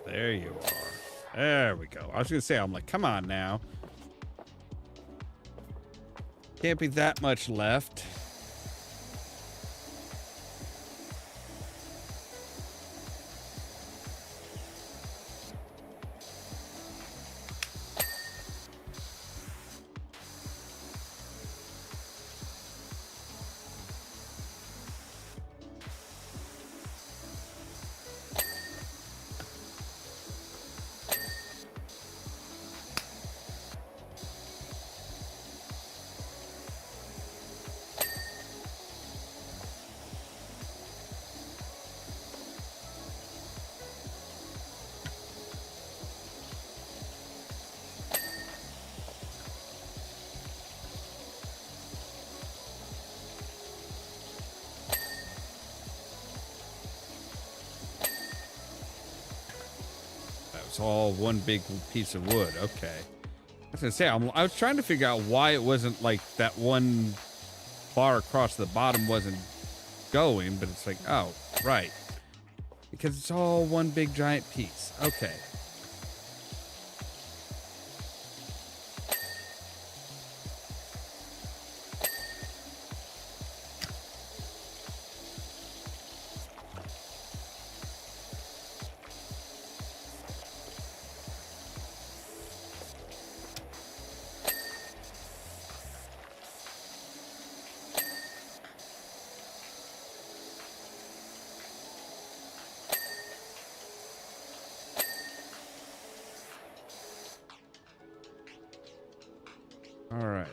There you are. There we go. I was going to say, I'm like, come on now. Can't be that much left. It's all one big piece of wood. Okay. I was gonna say, I was trying to figure out why it wasn't like that one bar across the bottom wasn't going, but it's like, oh, right. Because it's all one big giant piece. Okay. All right.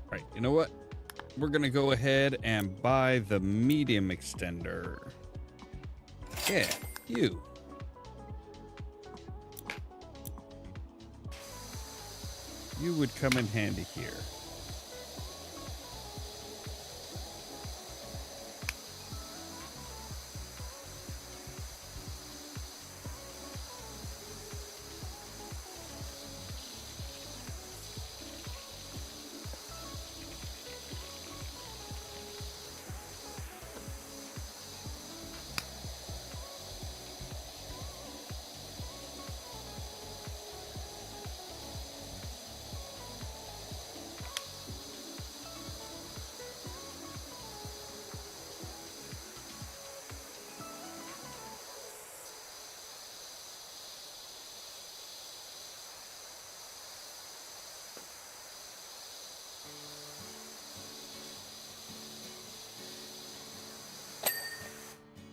Right, you know what? We're gonna go ahead and buy the medium extender. Yeah, you. You would come in handy here.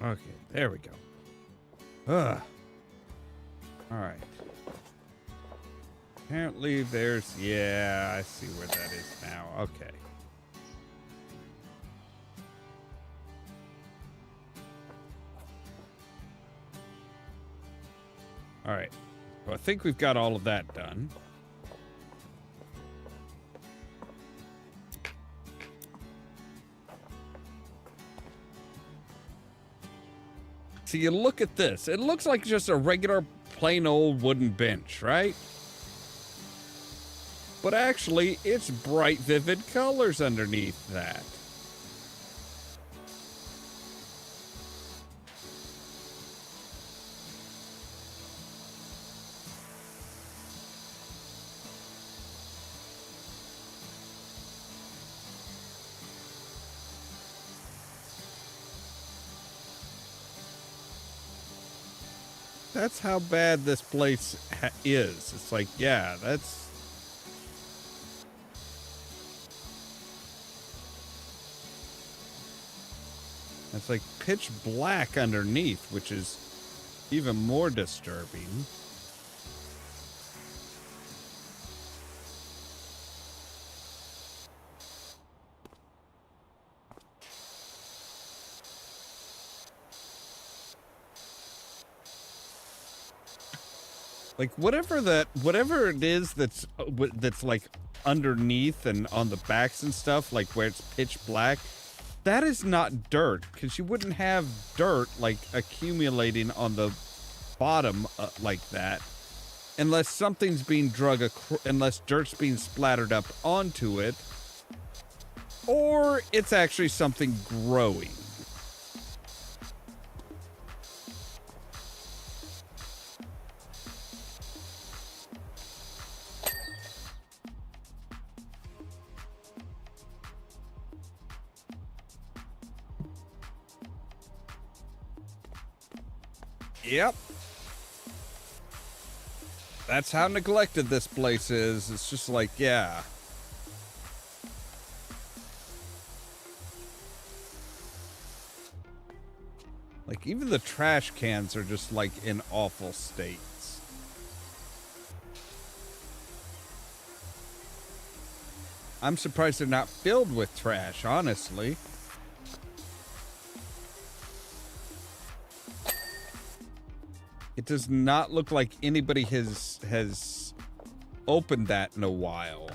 Okay, there we go. Ugh. All right. Apparently there's... Yeah, I see where that is now. Okay. All right. Well, I think we've got all of that done. So you look at this. It looks like just a regular plain old wooden bench, right? But actually, it's bright, vivid colors underneath that. that's how bad this place is. It's like, yeah, that's like pitch black underneath, which is even more disturbing. Like whatever it is that's like underneath and on the backs and stuff, like where it's pitch black, that is not dirt, because you wouldn't have dirt like accumulating on the bottom like that, unless something's being unless dirt's being splattered up onto it, or it's actually something growing. Yep. That's how neglected this place is. It's just like, yeah. Like, even the trash cans are just, like, in awful states. I'm surprised they're not filled with trash, honestly. It does not look like anybody has opened that in a while.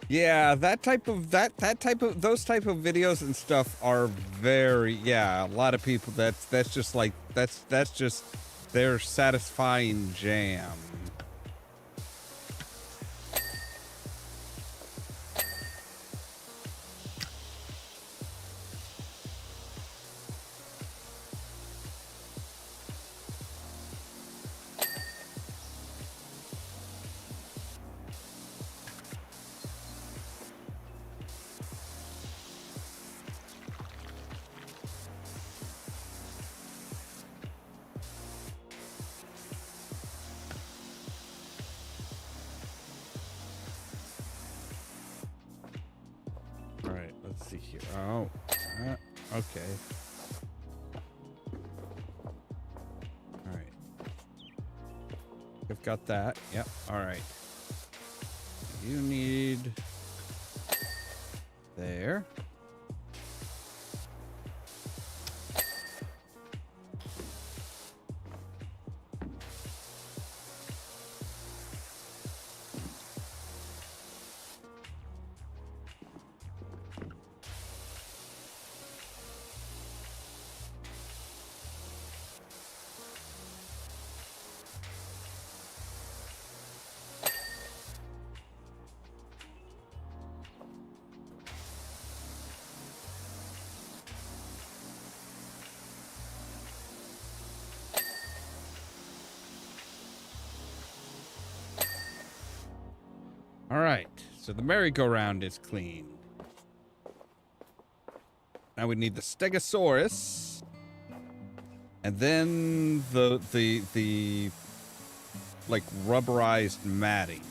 Yeah, those type of videos and stuff are very, yeah, a lot of people, that's just like, that's just their satisfying jam. Let's see here. Oh, okay. All right. I've got that. Yep. All right. You need there. All right, so the merry-go-round is clean. Now we need the Stegosaurus, and then the like rubberized matting.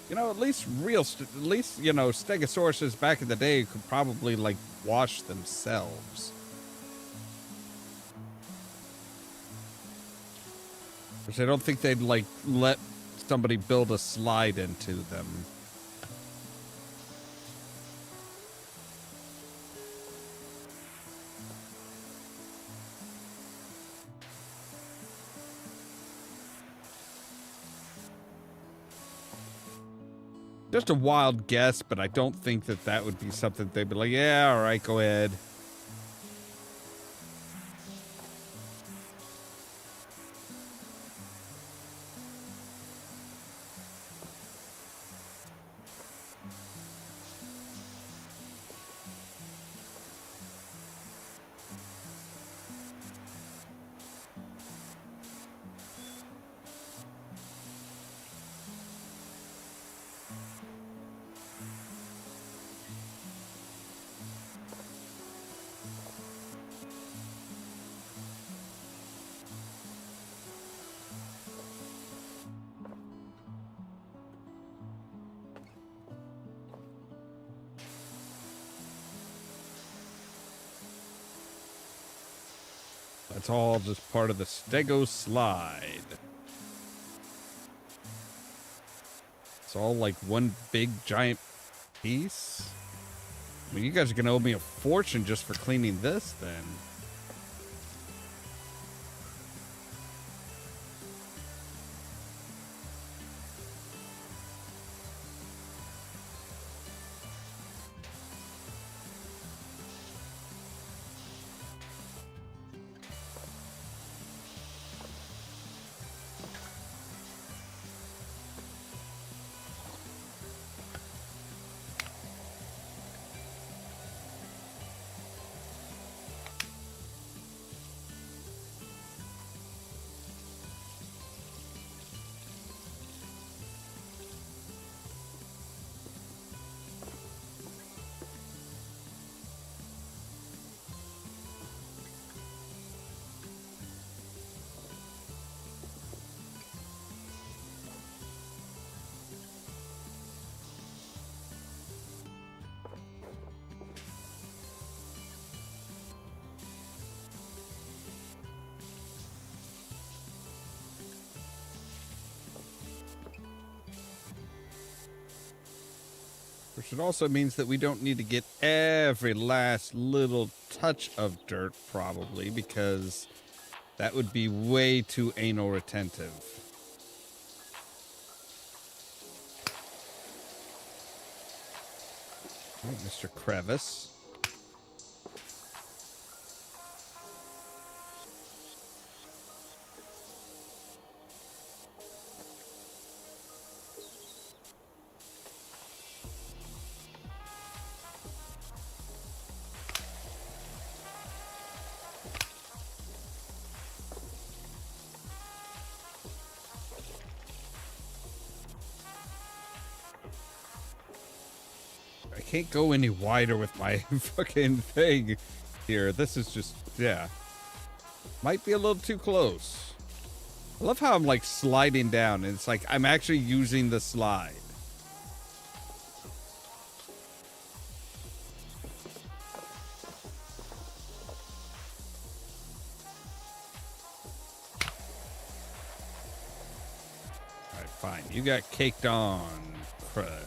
You know, at least you know, Stegosauruses back in the day could probably, like, wash themselves. Which I don't think they'd, like, let somebody build a slide into them. Just a wild guess, but I don't think that that would be something they'd be like, yeah, all right, go ahead. That's all just part of the Stego slide. It's all like one big giant piece. I mean, you guys are gonna owe me a fortune just for cleaning this then. Which it also means that we don't need to get every last little touch of dirt, probably, because that would be way too anal retentive. All right, Mr. Crevice. can't go any wider with my fucking thing here. This is just, yeah. Might be a little too close. I love how I'm like sliding down and it's like I'm actually using the slide. All right, fine. You got caked on, crud.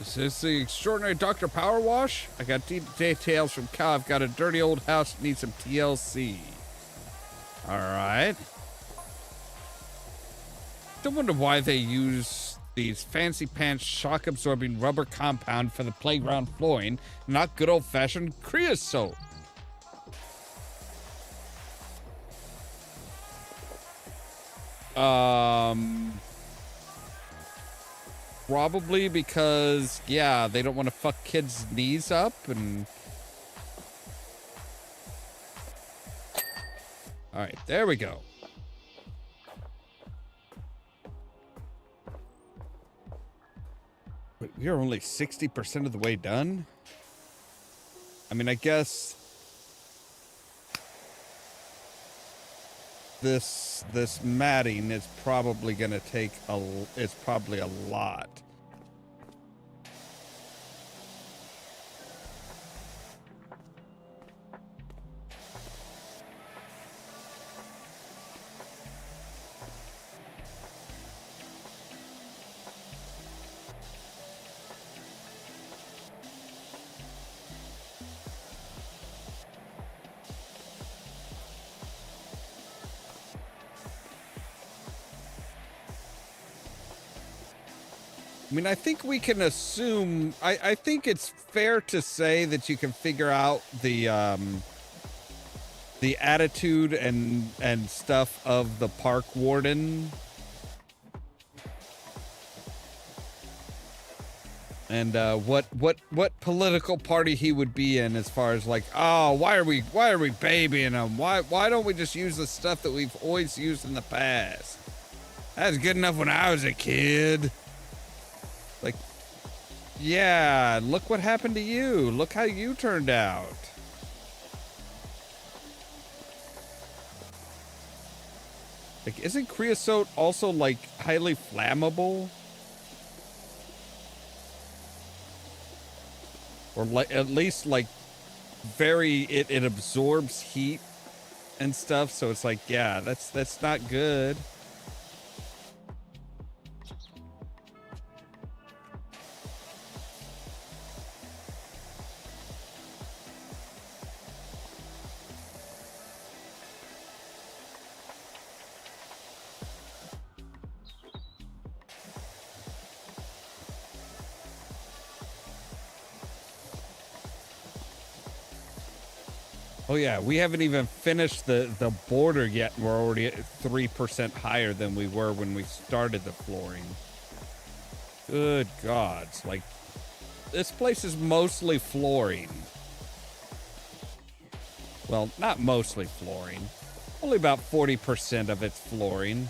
Is this the extraordinary Dr. Powerwash? I got details from Cal. I've got a dirty old house that needs some TLC. All right. Don't wonder why they use these fancy pants shock absorbing rubber compound for the playground flooring, not good old fashioned creosote. Probably because, yeah, they don't want to fuck kids' knees up and... All right, there we go. Wait, we are only 60% of the way done? I mean, I guess... This matting is probably gonna take it's probably a lot. I mean, I think we can assume, I think it's fair to say that you can figure out the attitude and stuff of the park warden. And what political party he would be in as far as like, oh, why are we babying him? Why don't we just use the stuff that we've always used in the past? That's good enough when I was a kid. Like, yeah, look what happened to you. Look how you turned out. Like, isn't creosote also, like, highly flammable? Or, like, at least, like, it absorbs heat and stuff, so it's like, yeah, that's not good. Oh yeah, we haven't even finished the border yet, and we're already at 3% higher than we were when we started the flooring. Good gods, like, this place is mostly flooring. Well, not mostly flooring. Only about 40% of it's flooring.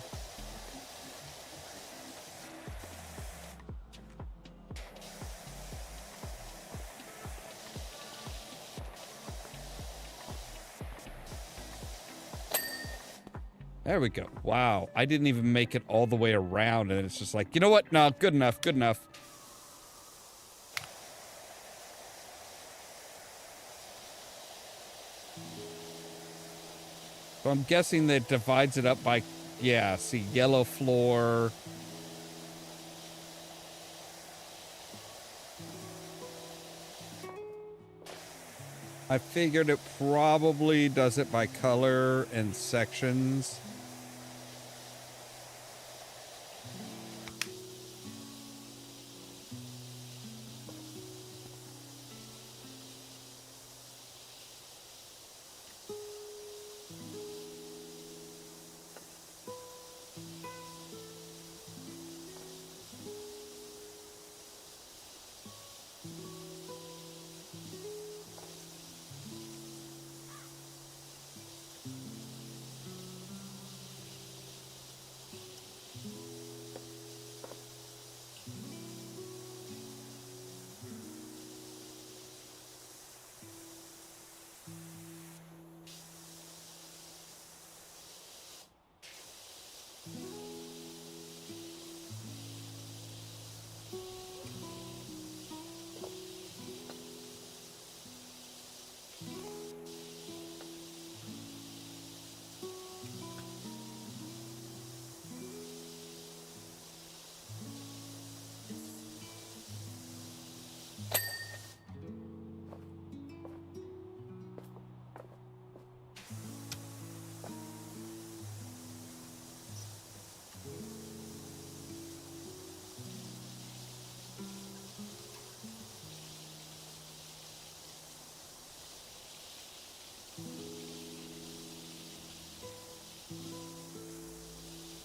There we go. Wow, I didn't even make it all the way around, and it's just like, you know what? No, good enough, good enough. So I'm guessing that divides it up by, yeah, see, yellow floor. I figured it probably does it by color and sections.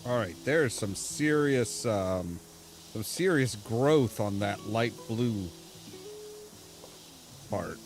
All right, there's some serious growth on that light blue part.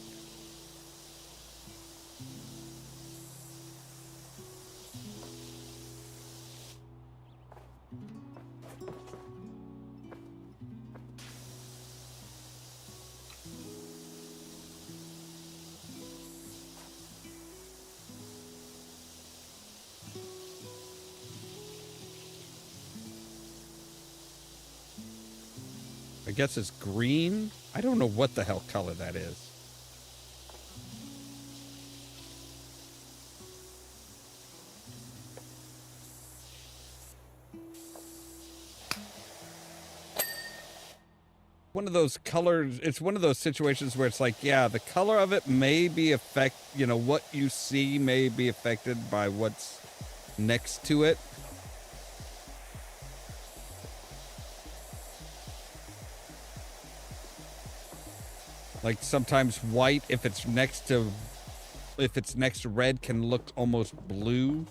I guess it's green. I don't know what the hell color that is. One of those colors, it's one of those situations where it's like, yeah, the color of it may be what you see may be affected by what's next to it. Like sometimes white, if it's next to red, can look almost blue.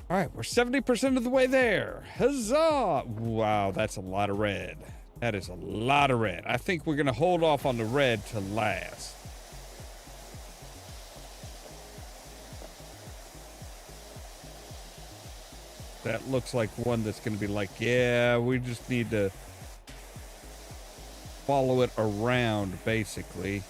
All right, we're 70% of the way there. Huzzah! Wow, that's a lot of red. That is a lot of red. I think we're gonna hold off on the red to last. That looks like one that's going to be like, yeah, we just need to follow it around, basically.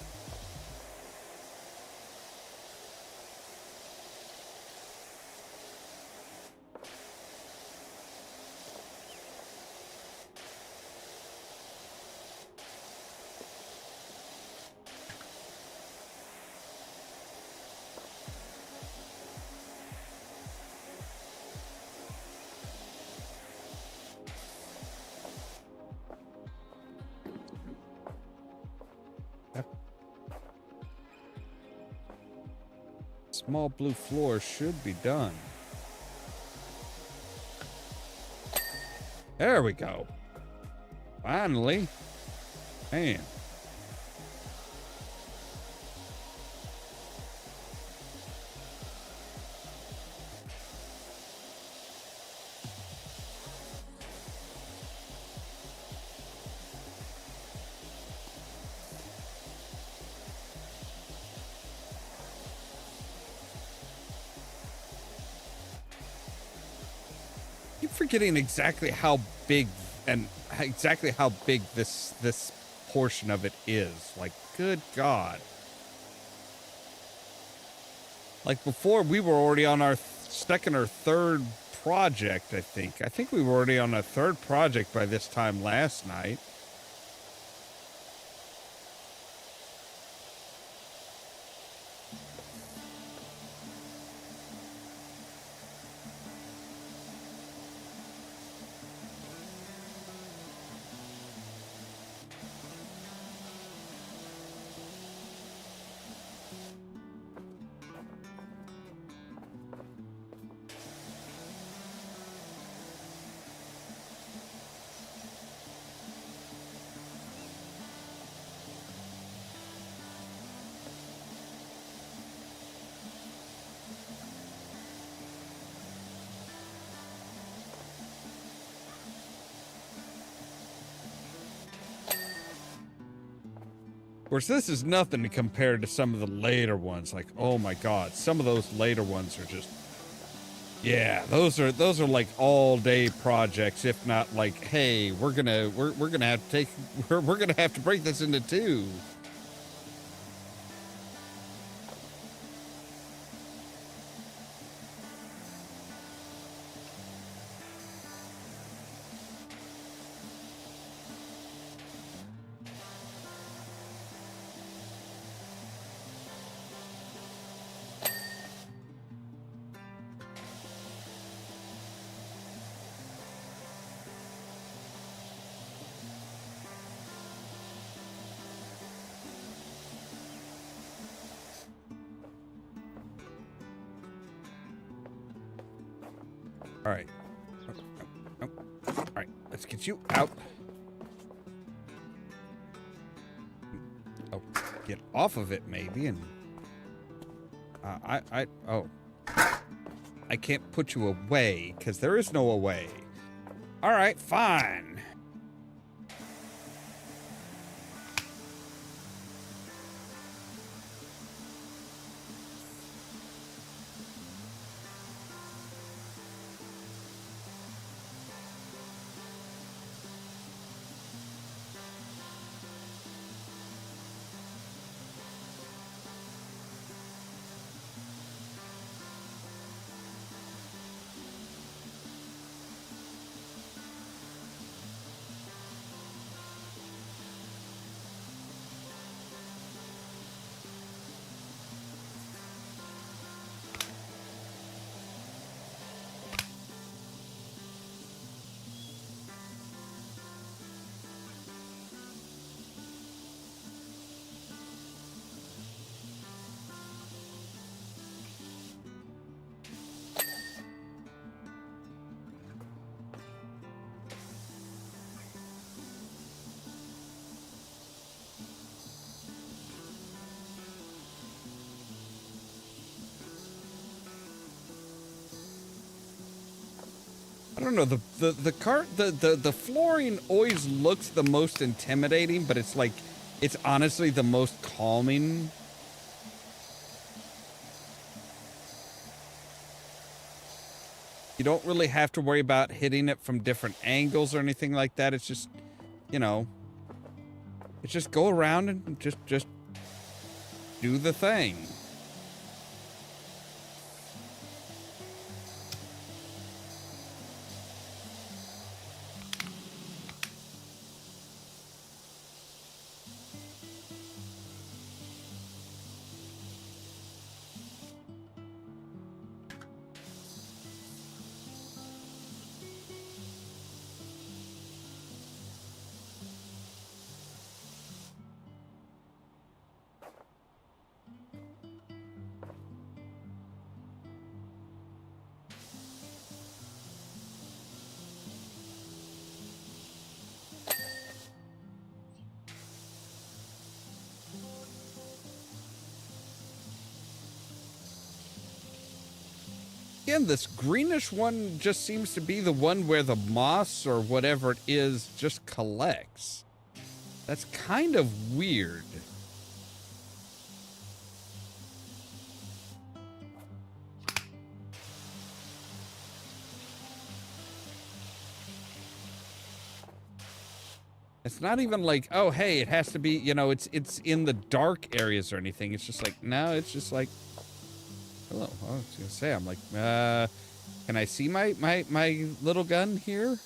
Small blue floor should be done. There we go. Finally. Man. forgetting exactly how big this portion of it is. Like, good God. Like before, we were already on our second or third project, I think. I think we were already on a third project by this time last night. Of course, this is nothing to compare to some of the later ones. Like, oh my God, some of those later ones are just, yeah, those are like all day projects. If not like, hey, we're gonna have to take, we're gonna have to break this into two. All right. Oh, all right, let's get you out. Oh, get off of it maybe, and oh, I can't put you away because there is no away. All right, fine. I don't know, the flooring always looks the most intimidating, but it's like, it's honestly the most calming. You don't really have to worry about hitting it from different angles or anything like that. It's just, you know, it's just go around and just do the thing. Again, this greenish one just seems to be the one where the moss or whatever it is just collects. That's kind of weird. not even like, oh, hey, it has to be, you know, it's in the dark areas or anything. It's just like, no, it's just like, hello. I was gonna say, I'm like, can I see my little gun here?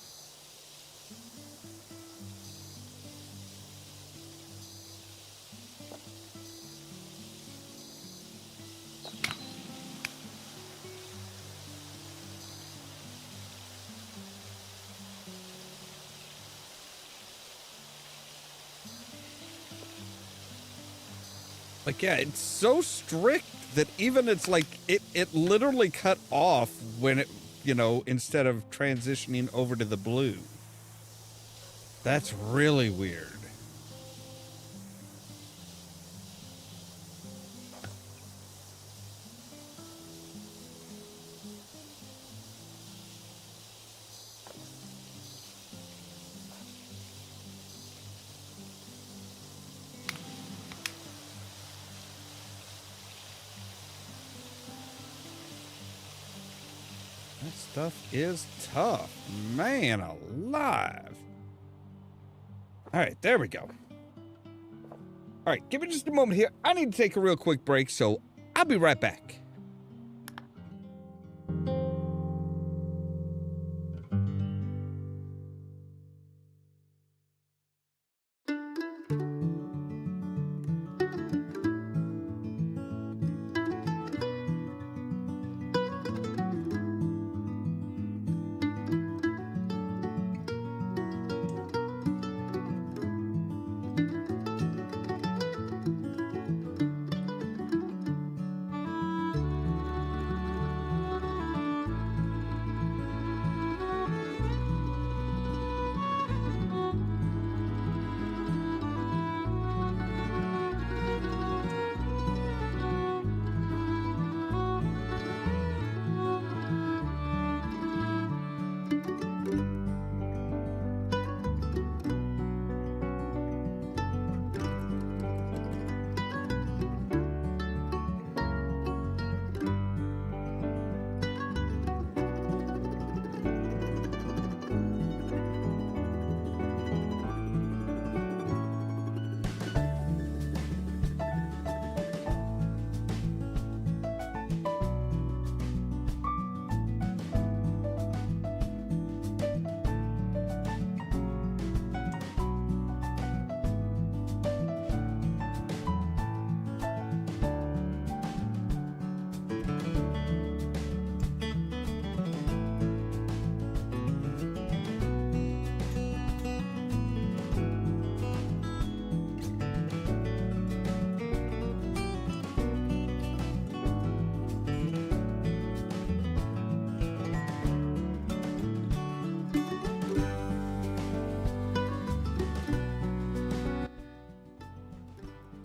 Like, yeah, it's so strict that even it's like, it literally cut off when it, you know, instead of transitioning over to the blue. That's really weird. That stuff is tough. Man alive. All right, there we go. All right, give me just a moment here. I need to take a real quick break, so I'll be right back.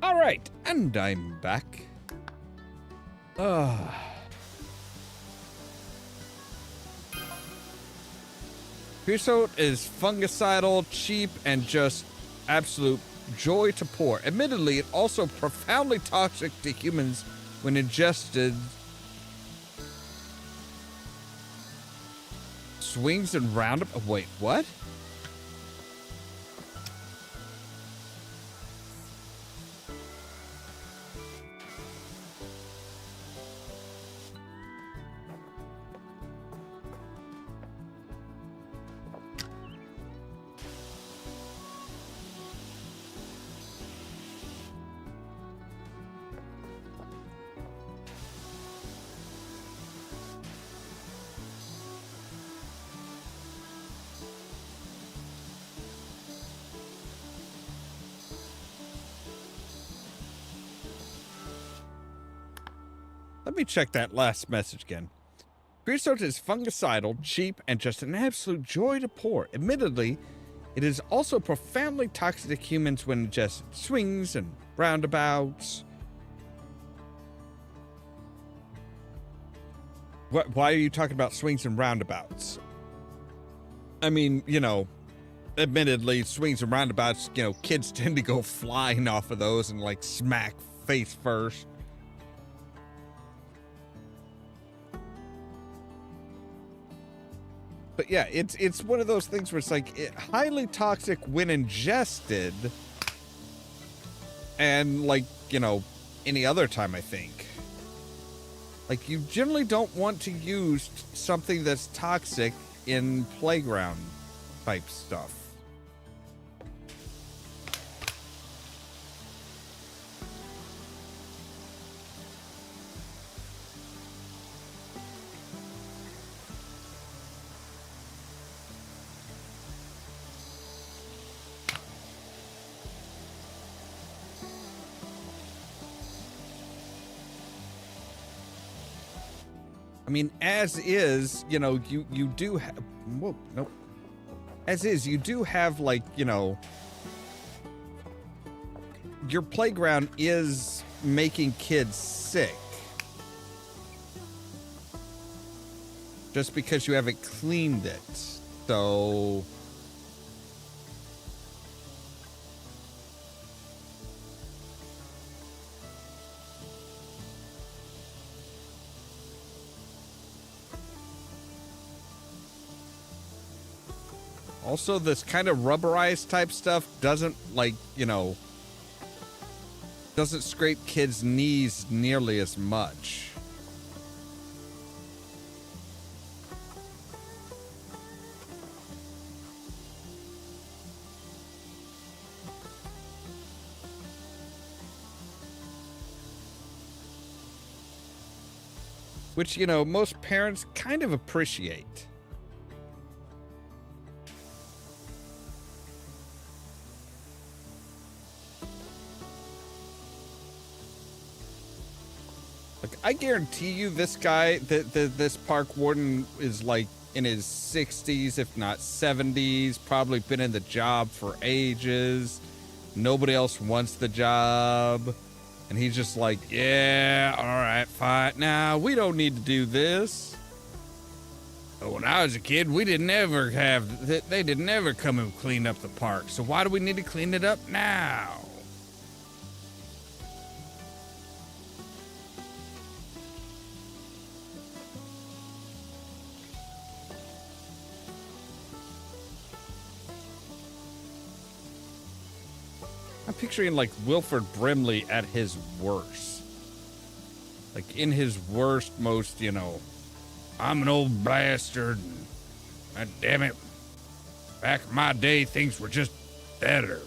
All right, and I'm back. Creosote is fungicidal, cheap, and just absolute joy to pour. Admittedly, it also profoundly toxic to humans when ingested. Swings and roundabout. Wait, what? Let me check that last message again. Creosote is fungicidal, cheap, and just an absolute joy to pour. Admittedly, it is also profoundly toxic to humans when ingested. Swings and roundabouts. Why are you talking about swings and roundabouts? I mean, you know, admittedly, swings and roundabouts, you know, kids tend to go flying off of those and like smack face first. But yeah, it's one of those things where it's like highly toxic when ingested, and like, you know, any other time, I think. Like, you generally don't want to use something that's toxic in playground type stuff. I mean, as is, you know, you do have, whoa, nope. As is, you do have, like, you know, your playground is making kids sick. Just because you haven't cleaned it. So... Also, this kind of rubberized type stuff doesn't, like, you know, doesn't scrape kids' knees nearly as much. Which, you know, most parents kind of appreciate. Like, I guarantee you this guy, this park warden is like in his 60s, if not 70s, probably been in the job for ages. Nobody else wants the job. And he's just like, yeah, all right, fine. Now, we don't need to do this. But when I was a kid, we didn't ever have, they didn't ever come and clean up the park. So why do we need to clean it up now? I'm picturing, like, Wilford Brimley at his worst. Like, in his worst, most, you know, I'm an old bastard, and God damn it, back in my day, things were just better.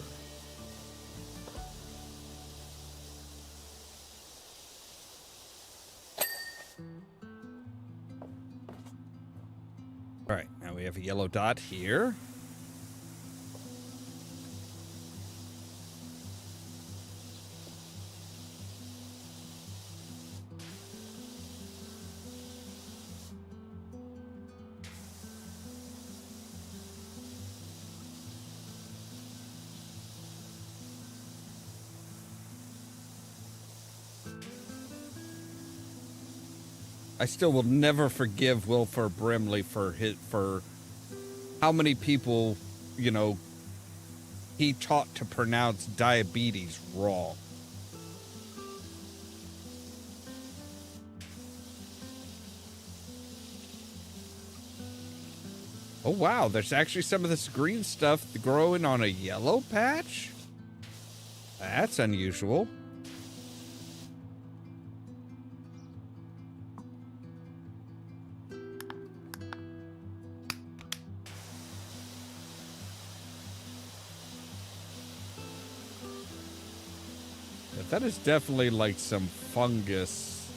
All right, now we have a yellow dot here. I still will never forgive Wilford Brimley for how many people, you know, he taught to pronounce diabetes wrong. Oh wow, there's actually some of this green stuff growing on a yellow patch? That's unusual. That is definitely like some fungus.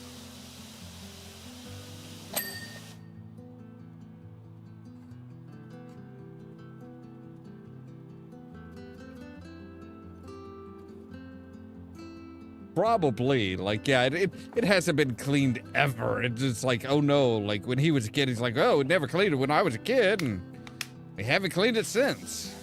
Probably. Like, yeah, it hasn't been cleaned ever. It's just like, oh no, like when he was a kid, he's like, oh, it never cleaned it when I was a kid, and we haven't cleaned it since.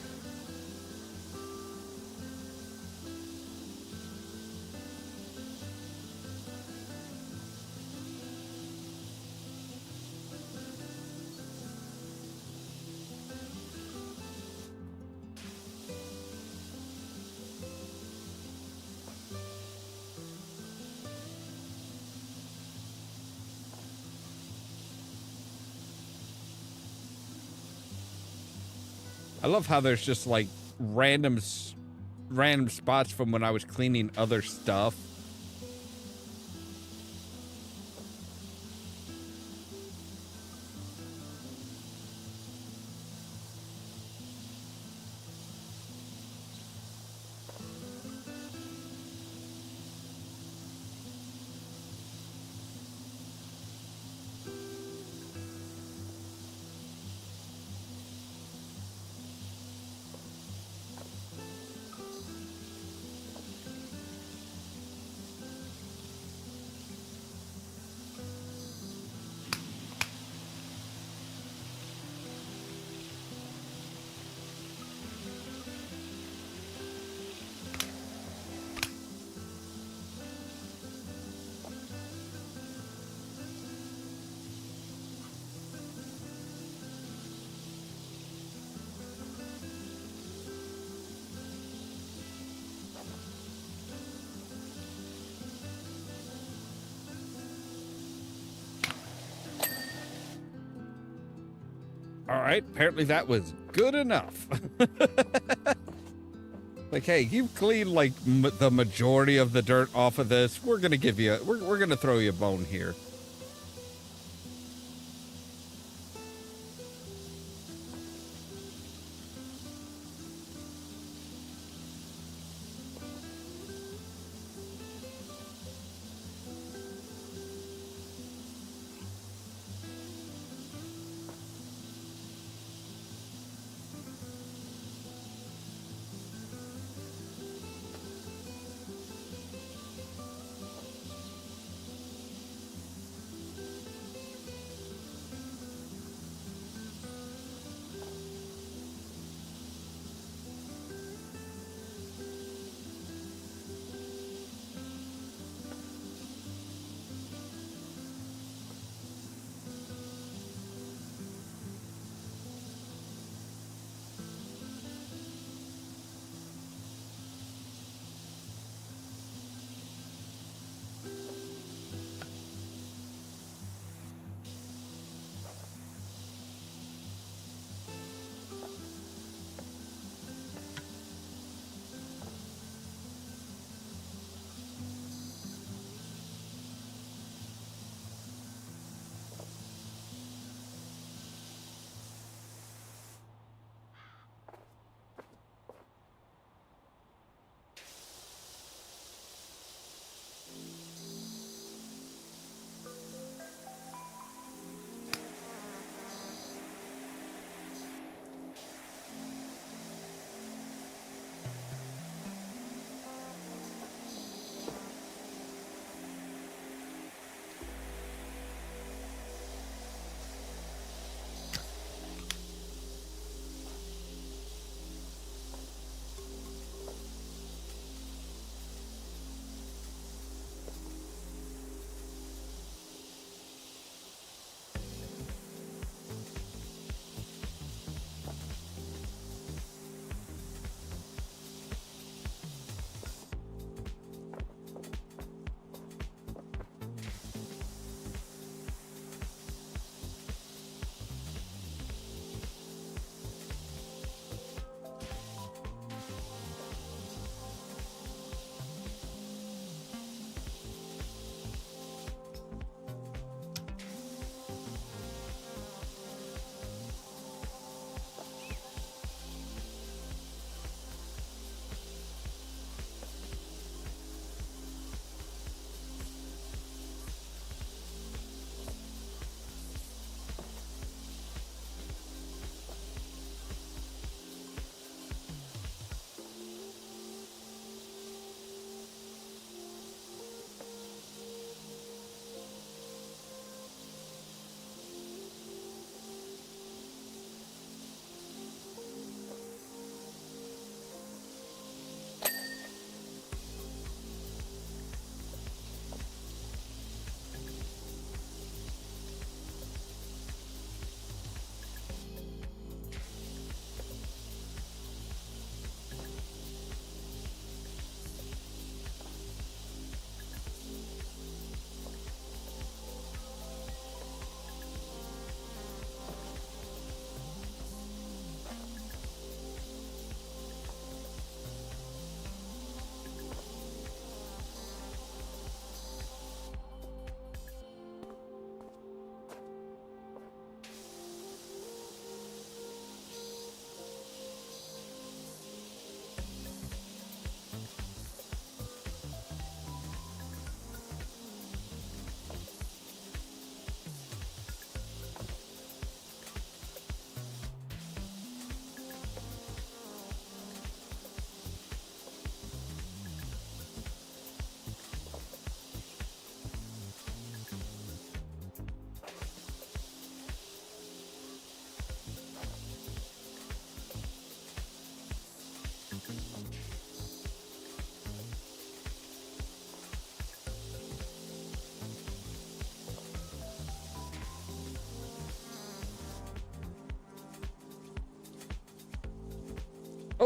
I love how there's just like random spots from when I was cleaning other stuff. All right, apparently that was good enough. Like, hey, you've cleaned like the majority of the dirt off of this. We're gonna give you, we're gonna throw you a bone here.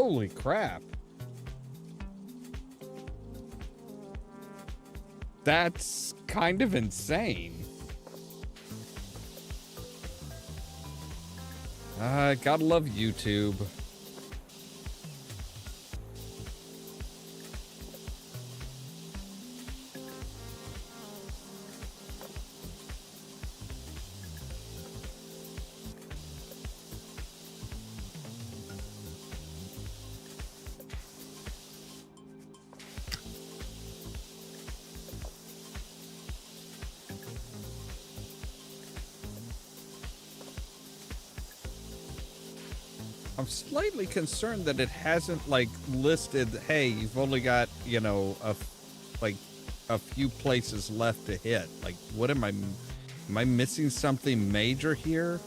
Holy crap. That's kind of insane. Gotta love YouTube. I'm slightly concerned that it hasn't, like, listed, hey, you've only got, you know, a few places left to hit. Like, what am I missing something major here?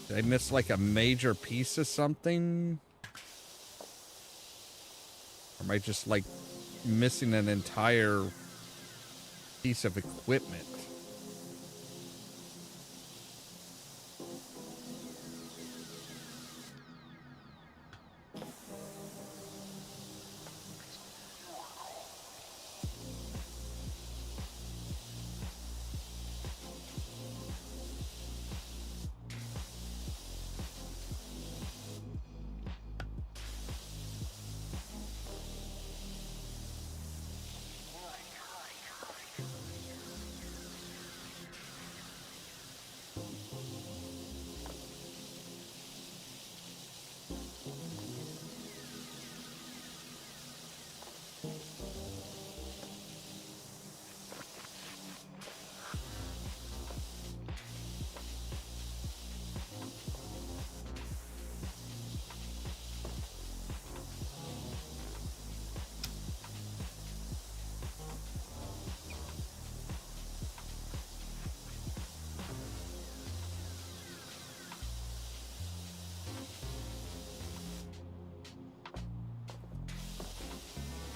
Did I miss, like, a major piece of something? Or am I just, like, missing an entire piece of equipment?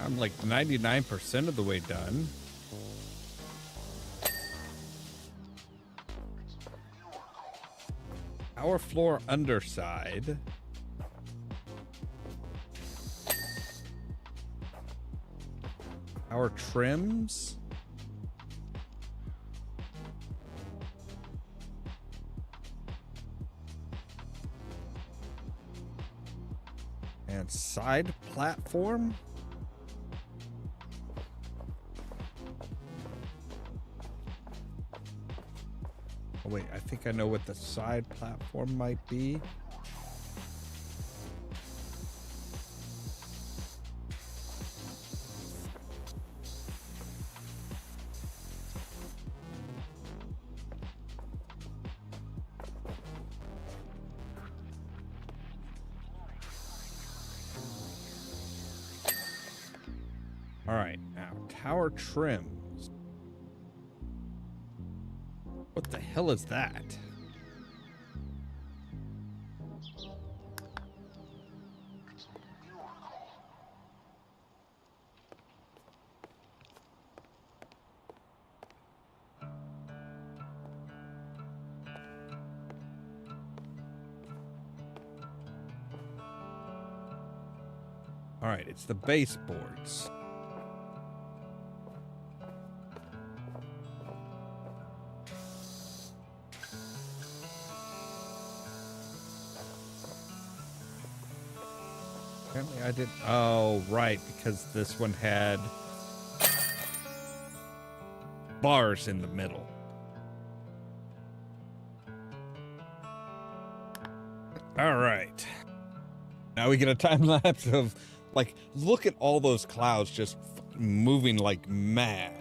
I'm like 99% of the way done. Power floor underside. Power trims. And side platform. Oh, wait, I think I know what the side platform might be. All right, now tower trims. What the hell is that? All right, it's the baseboards. Apparently I did. Oh, right, because this one had bars in the middle. All right. Now we get a time lapse of, like, look at all those clouds just moving like mad.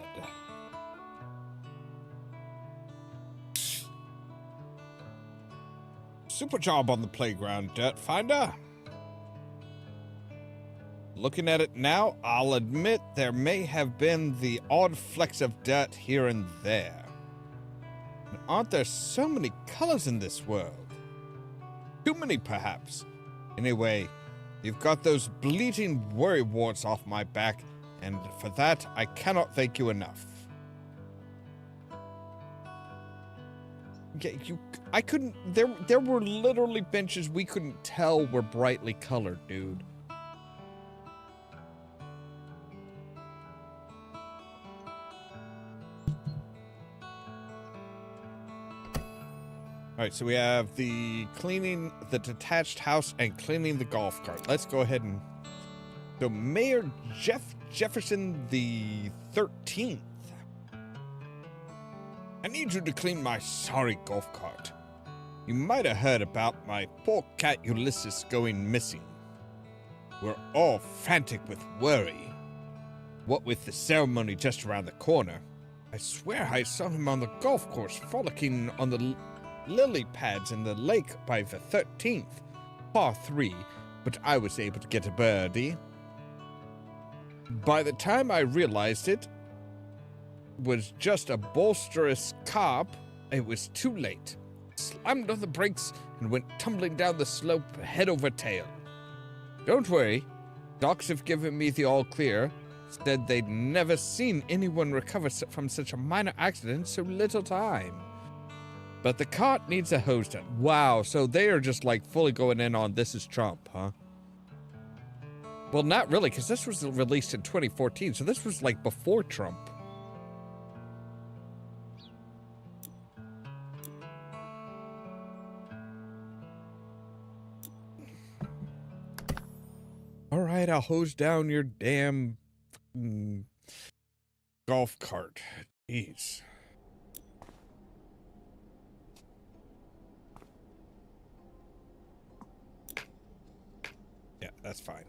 Super job on the playground, Dirt Finder. Looking at it now, I'll admit there may have been the odd flecks of dirt here and there. And aren't there so many colors in this world? Too many, perhaps. Anyway, you've got those bleating worry warts off my back, and for that, I cannot thank you enough. Yeah, I couldn't. There were literally benches we couldn't tell were brightly colored, dude. All right, so we have the cleaning the detached house and cleaning the golf cart. Let's go ahead and... So Mayor Jefferson the 13th. I need you to clean my sorry golf cart. You might have heard about my poor cat Ulysses going missing. We're all frantic with worry. What with the ceremony just around the corner, I swear I saw him on the golf course frolicking on the lily pads in the lake by the 13th, par 3, but I was able to get a birdie. By the time I realized it was just a boisterous cop, it was too late. Slammed on the brakes and went tumbling down the slope head over tail. Don't worry, docs have given me the all clear, said they'd never seen anyone recover from such a minor accident in so little time. But the cart needs a hose done. Wow, so they are just like fully going in on this is Trump, huh? Well, not really, because this was released in 2014, so this was like before Trump. All right, I'll hose down your damn golf cart. Jeez. Yeah, that's fine.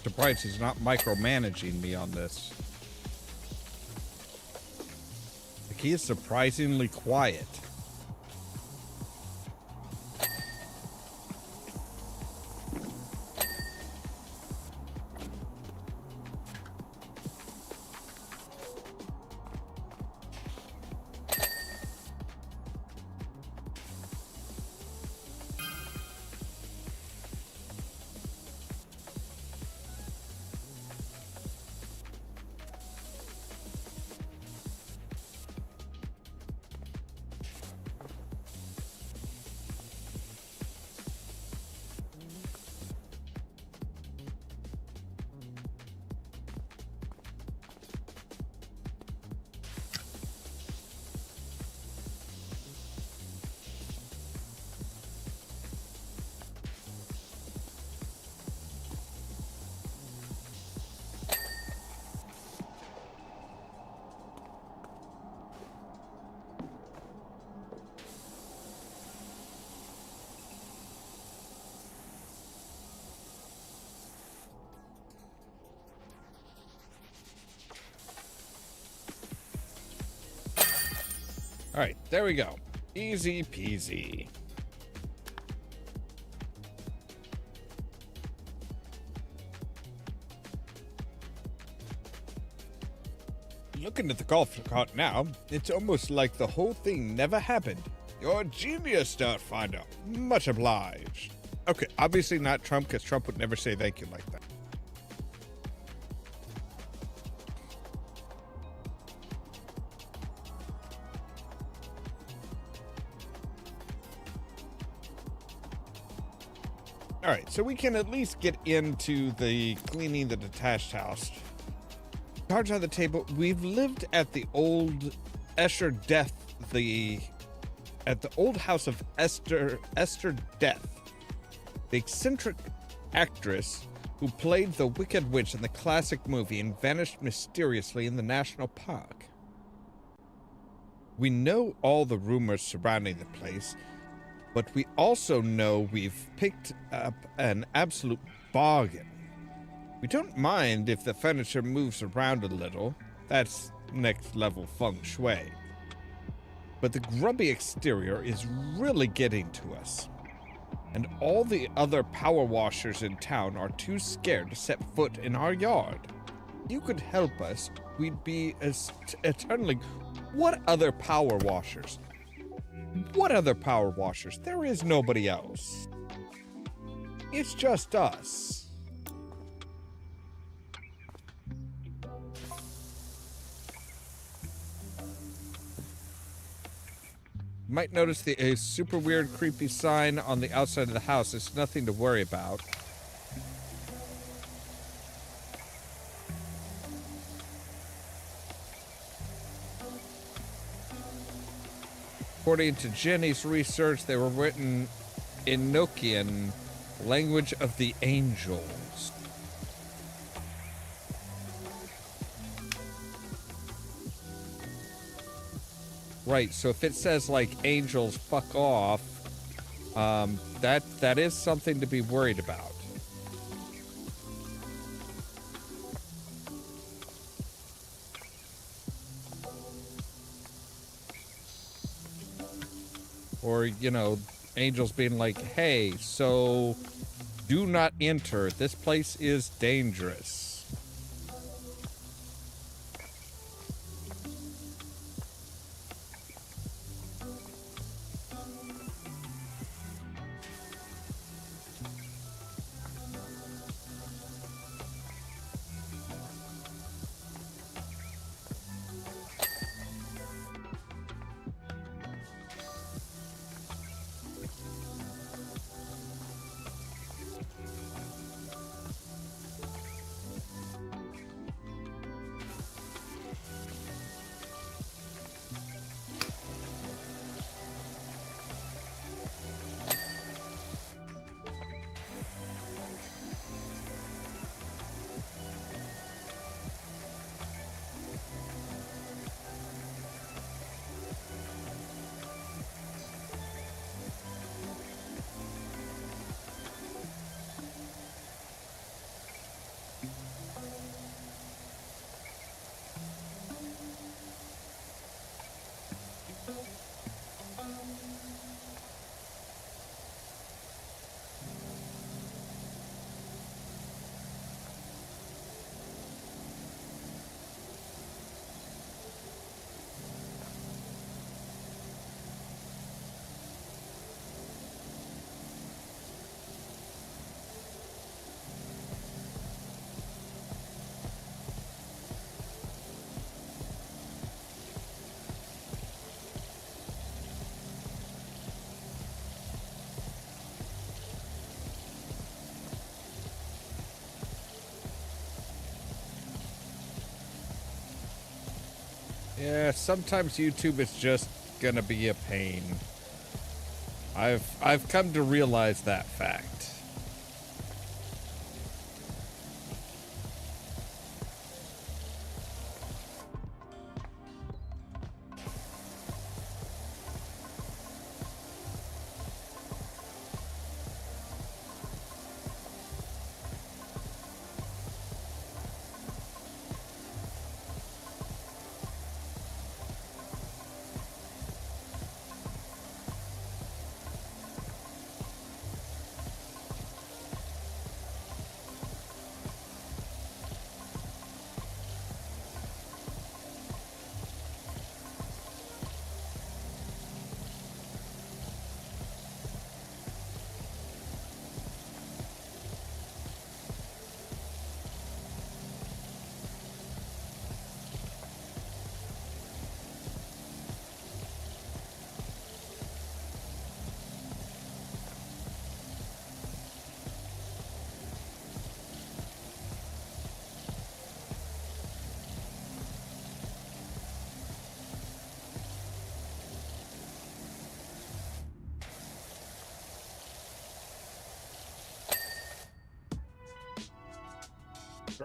Surprised he's not micromanaging me on this. Like, he is surprisingly quiet. All right, there we go. Easy peasy. Looking at the golf cart now, it's almost like the whole thing never happened. You're a genius, Dartfinder. Much obliged. Okay, obviously not Trump, because Trump would never say thank you like that. All right, so we can at least get into the cleaning the detached house. Cards on the table. We've lived at the old Esther Death, at the old house of Esther Death, the eccentric actress who played the Wicked Witch in the classic movie and vanished mysteriously in the national park. We know all the rumors surrounding the place, but we also know we've picked up an absolute bargain. We don't mind if the furniture moves around a little. That's next level feng shui. But the grubby exterior is really getting to us. And all the other power washers in town are too scared to set foot in our yard. If you could help us, we'd be eternally... What other power washers? What other power washers? There is nobody else. It's just us. You might notice a super weird, creepy sign on the outside of the house. It's nothing to worry about. According to Jenny's research, they were written in Nokian, language of the angels. Right, so if it says, like, angels fuck off, that is something to be worried about. Or, you know, angels being like, hey, so do not enter. This place is dangerous. Yeah, sometimes YouTube is just gonna be a pain. I've come to realize that fact.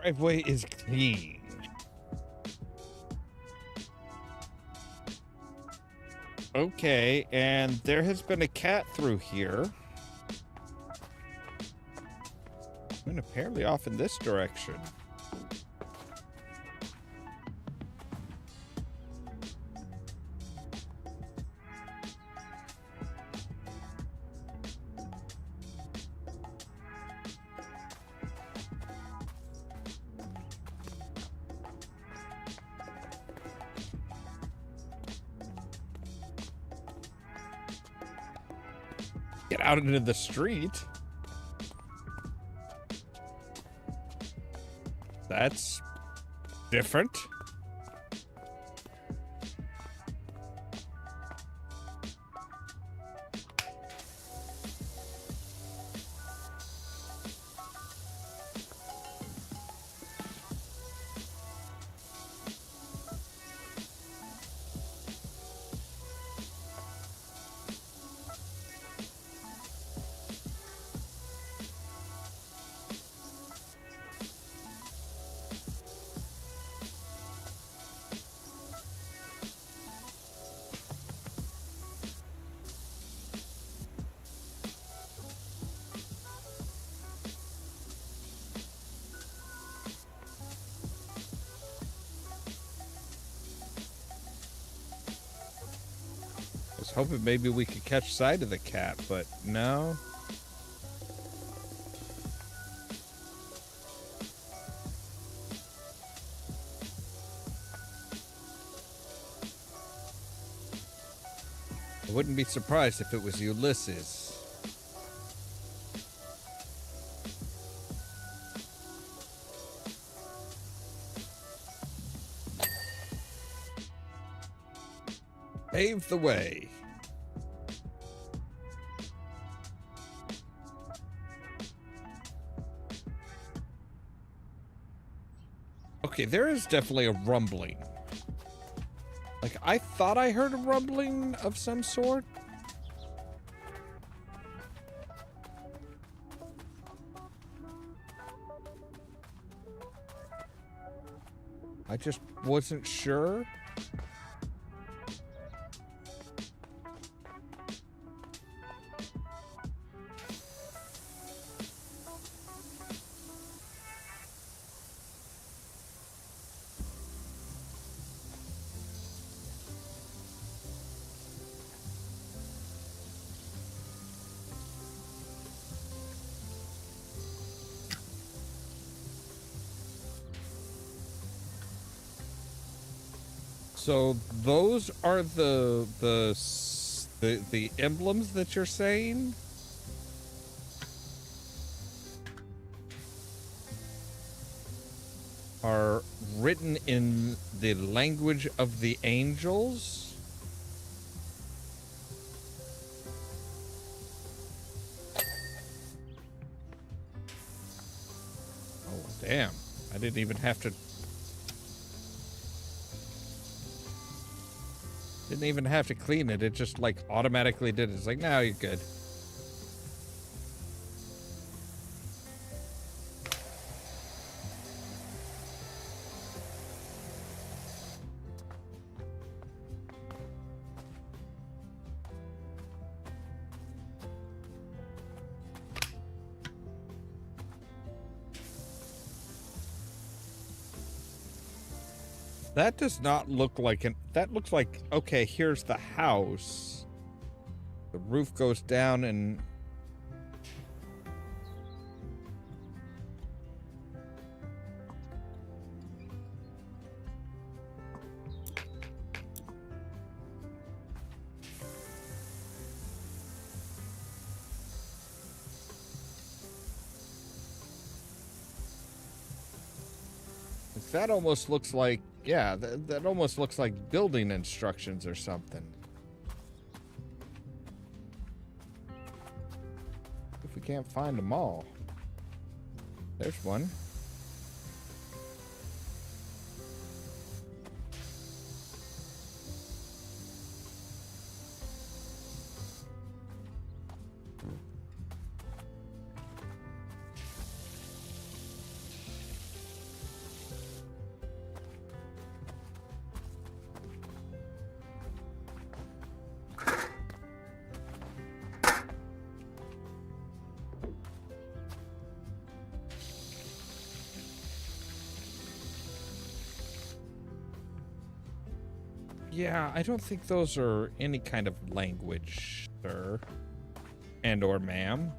Driveway is clean. Okay, and there has been a cat through here. And apparently off in this direction. Get out into the street. That's different. I was hoping maybe we could catch sight of the cat, but no. I wouldn't be surprised if it was Ulysses. Pave the way. Okay, there is definitely a rumbling. Like, I thought I heard a rumbling of some sort. I just wasn't sure. So those are the emblems that you're saying? Are written in the language of the angels? Oh, damn. I didn't even have to... Didn't even have to clean it. It just, like, automatically did it. It's like, no, you're good. That does not look like an... That looks like... Okay, here's the house. The roof goes down and... That almost looks like... Yeah, that almost looks like building instructions or something. If we can't find them all. There's one. Yeah, I don't think those are any kind of language, sir. And or ma'am.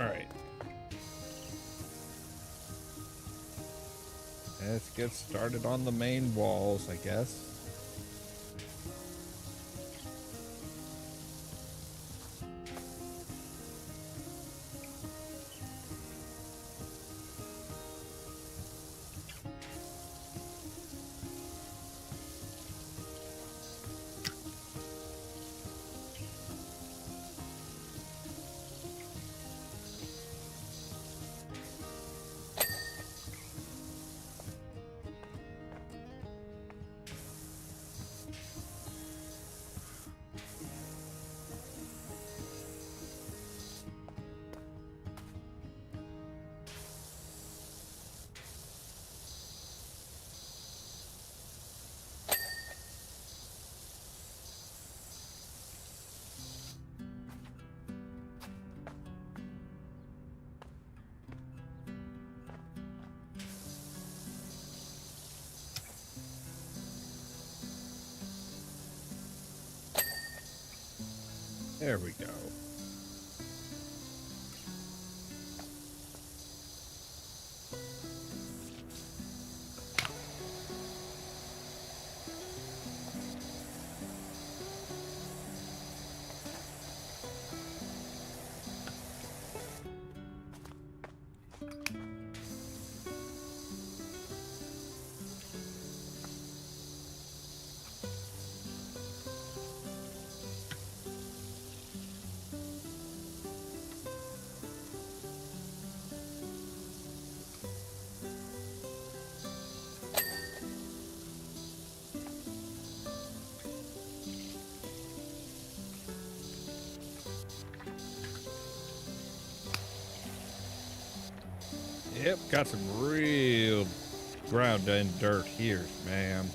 All right. Let's get started on the main walls, I guess. There we go. Yep, got some real ground and dirt here, man.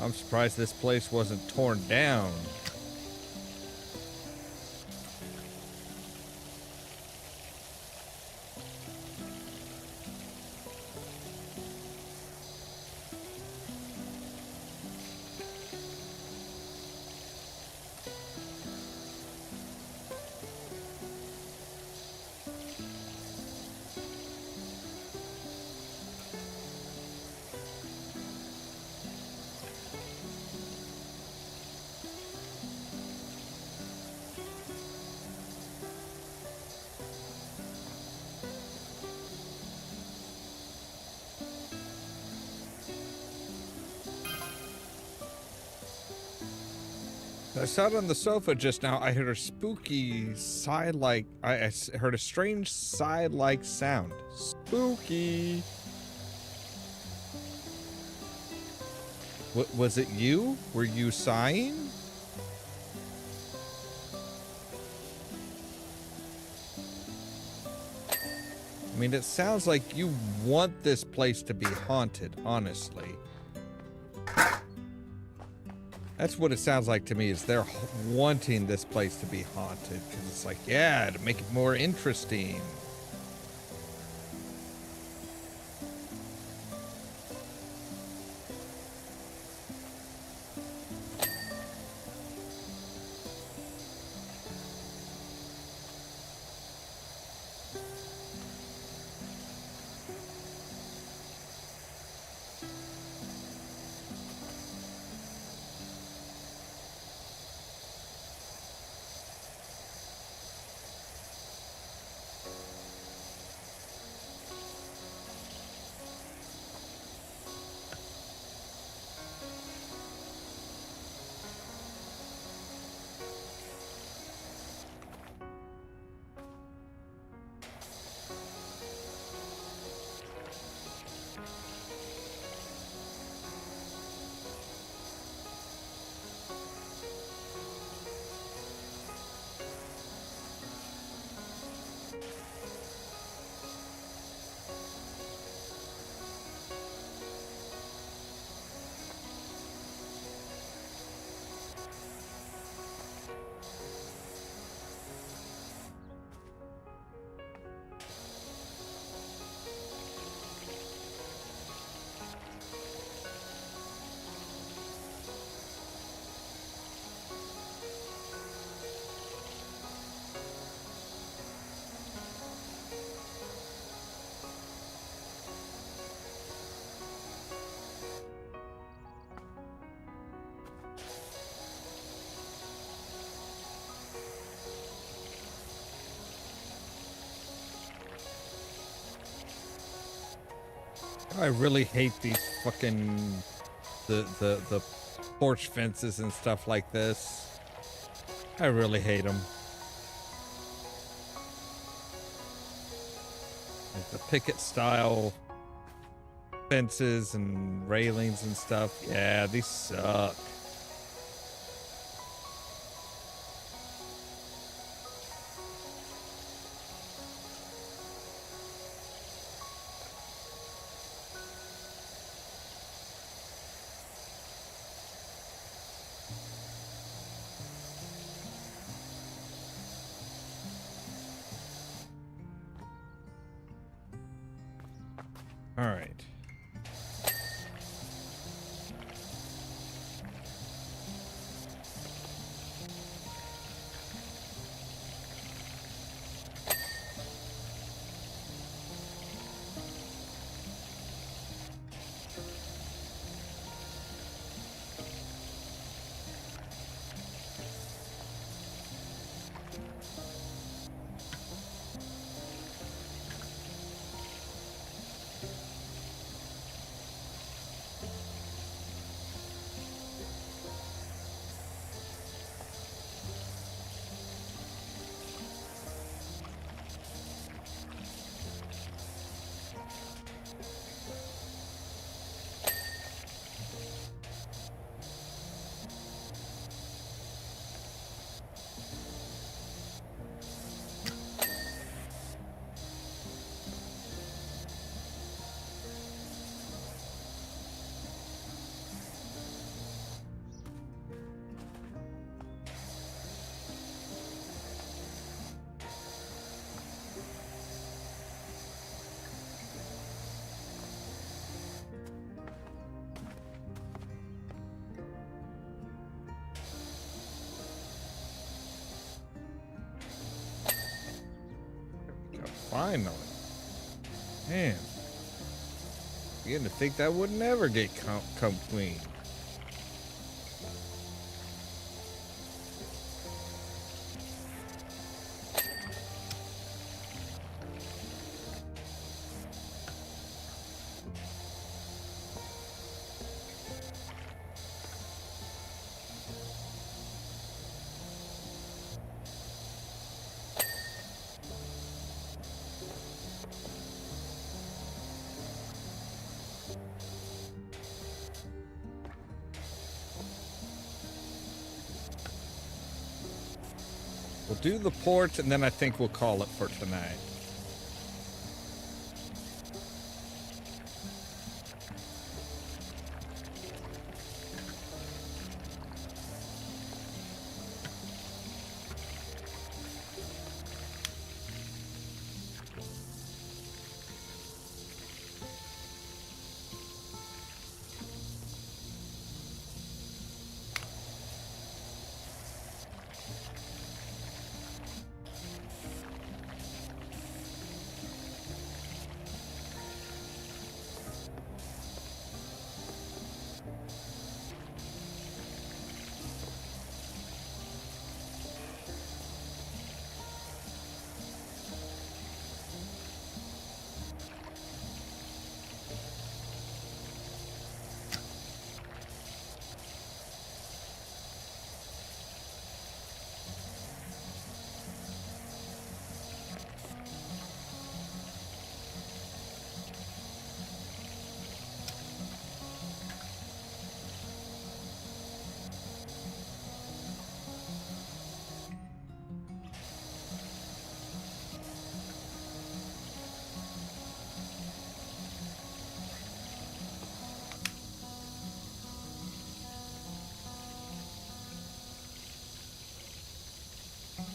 I'm surprised this place wasn't torn down. I sat on the sofa just now. I heard a spooky sigh-like... I heard a strange sigh-like sound. Spooky. What was it? You? Were you sighing? I mean, it sounds like you want this place to be haunted, honestly. That's what it sounds like to me, is they're wanting this place to be haunted. Because it's like, yeah, to make it more interesting. I really hate these fucking the porch fences and stuff like this. I really hate them. Like the picket style fences and railings and stuff. Yeah, these suck. All right. Finally. Man. Beginning to think that would never get come clean. We'll do the port, and then I think we'll call it for tonight.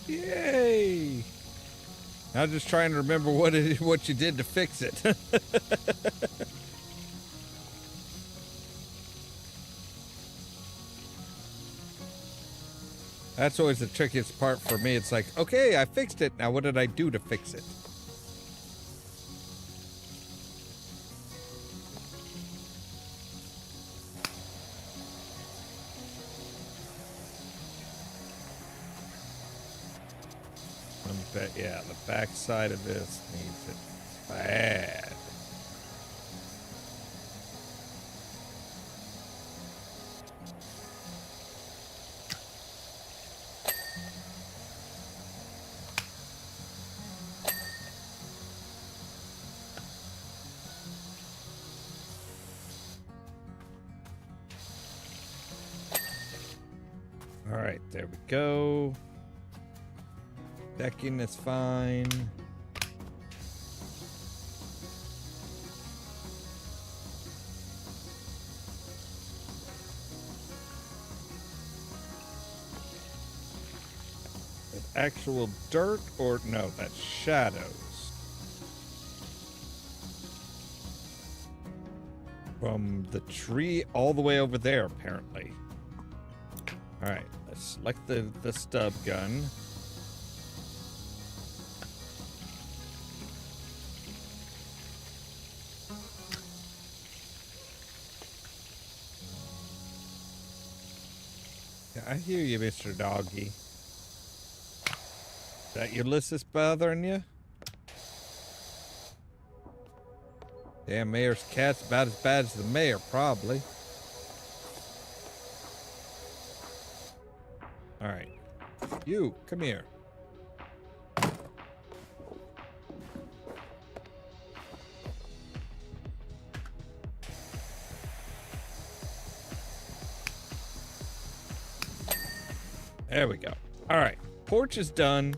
Yay! I'm just trying to remember what you did to fix it. That's always the trickiest part for me. It's like, okay, I fixed it. Now what did I do to fix it? Yeah, the back side of this needs it bad. All right, there we go. Decking is fine. That actual dirt, or no, that's shadows. From the tree all the way over there, apparently. All right, let's select the stub gun. I hear you, Mr. Doggy. Is that Ulysses bothering you? Damn, mayor's cat's about as bad as the mayor, probably. All right. You, come here. There we go. All right, porch is done.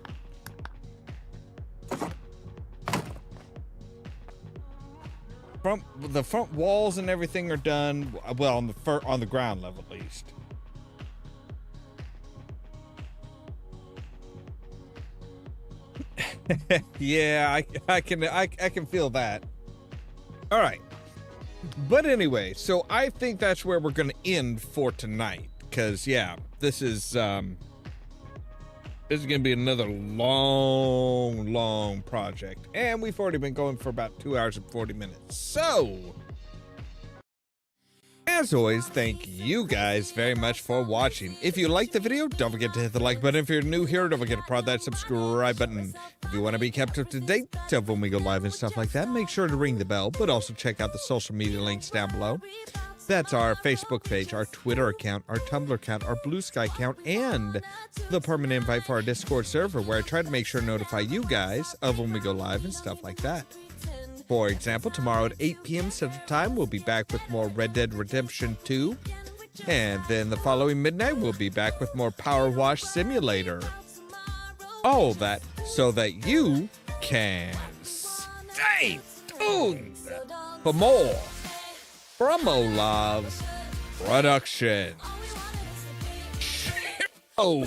The front walls and everything are done. Well, on the ground level at least. Yeah, I can feel that. All right, but anyway, so I think that's where we're gonna end for tonight. Because yeah, this is gonna be another long project, and we've already been going for about 2 hours and 40 minutes. So, as always, thank you guys very much for watching. If you liked the video, don't forget to hit the like button. If you're new here, don't forget to prod that subscribe button. If you want to be kept up to date to when we go live and stuff like that, make sure to ring the bell, but also check out the social media links down below. That's our Facebook page, our Twitter account, our Tumblr account, our Blue Sky account, and the permanent invite for our Discord server, where I try to make sure to notify you guys of when we go live and stuff like that. For example, tomorrow at 8 p.m. Central Time, we'll be back with more Red Dead Redemption 2. And then the following midnight, we'll be back with more Powerwash Simulator. All that so that you can stay tuned for more from Ollamh Production. Oh.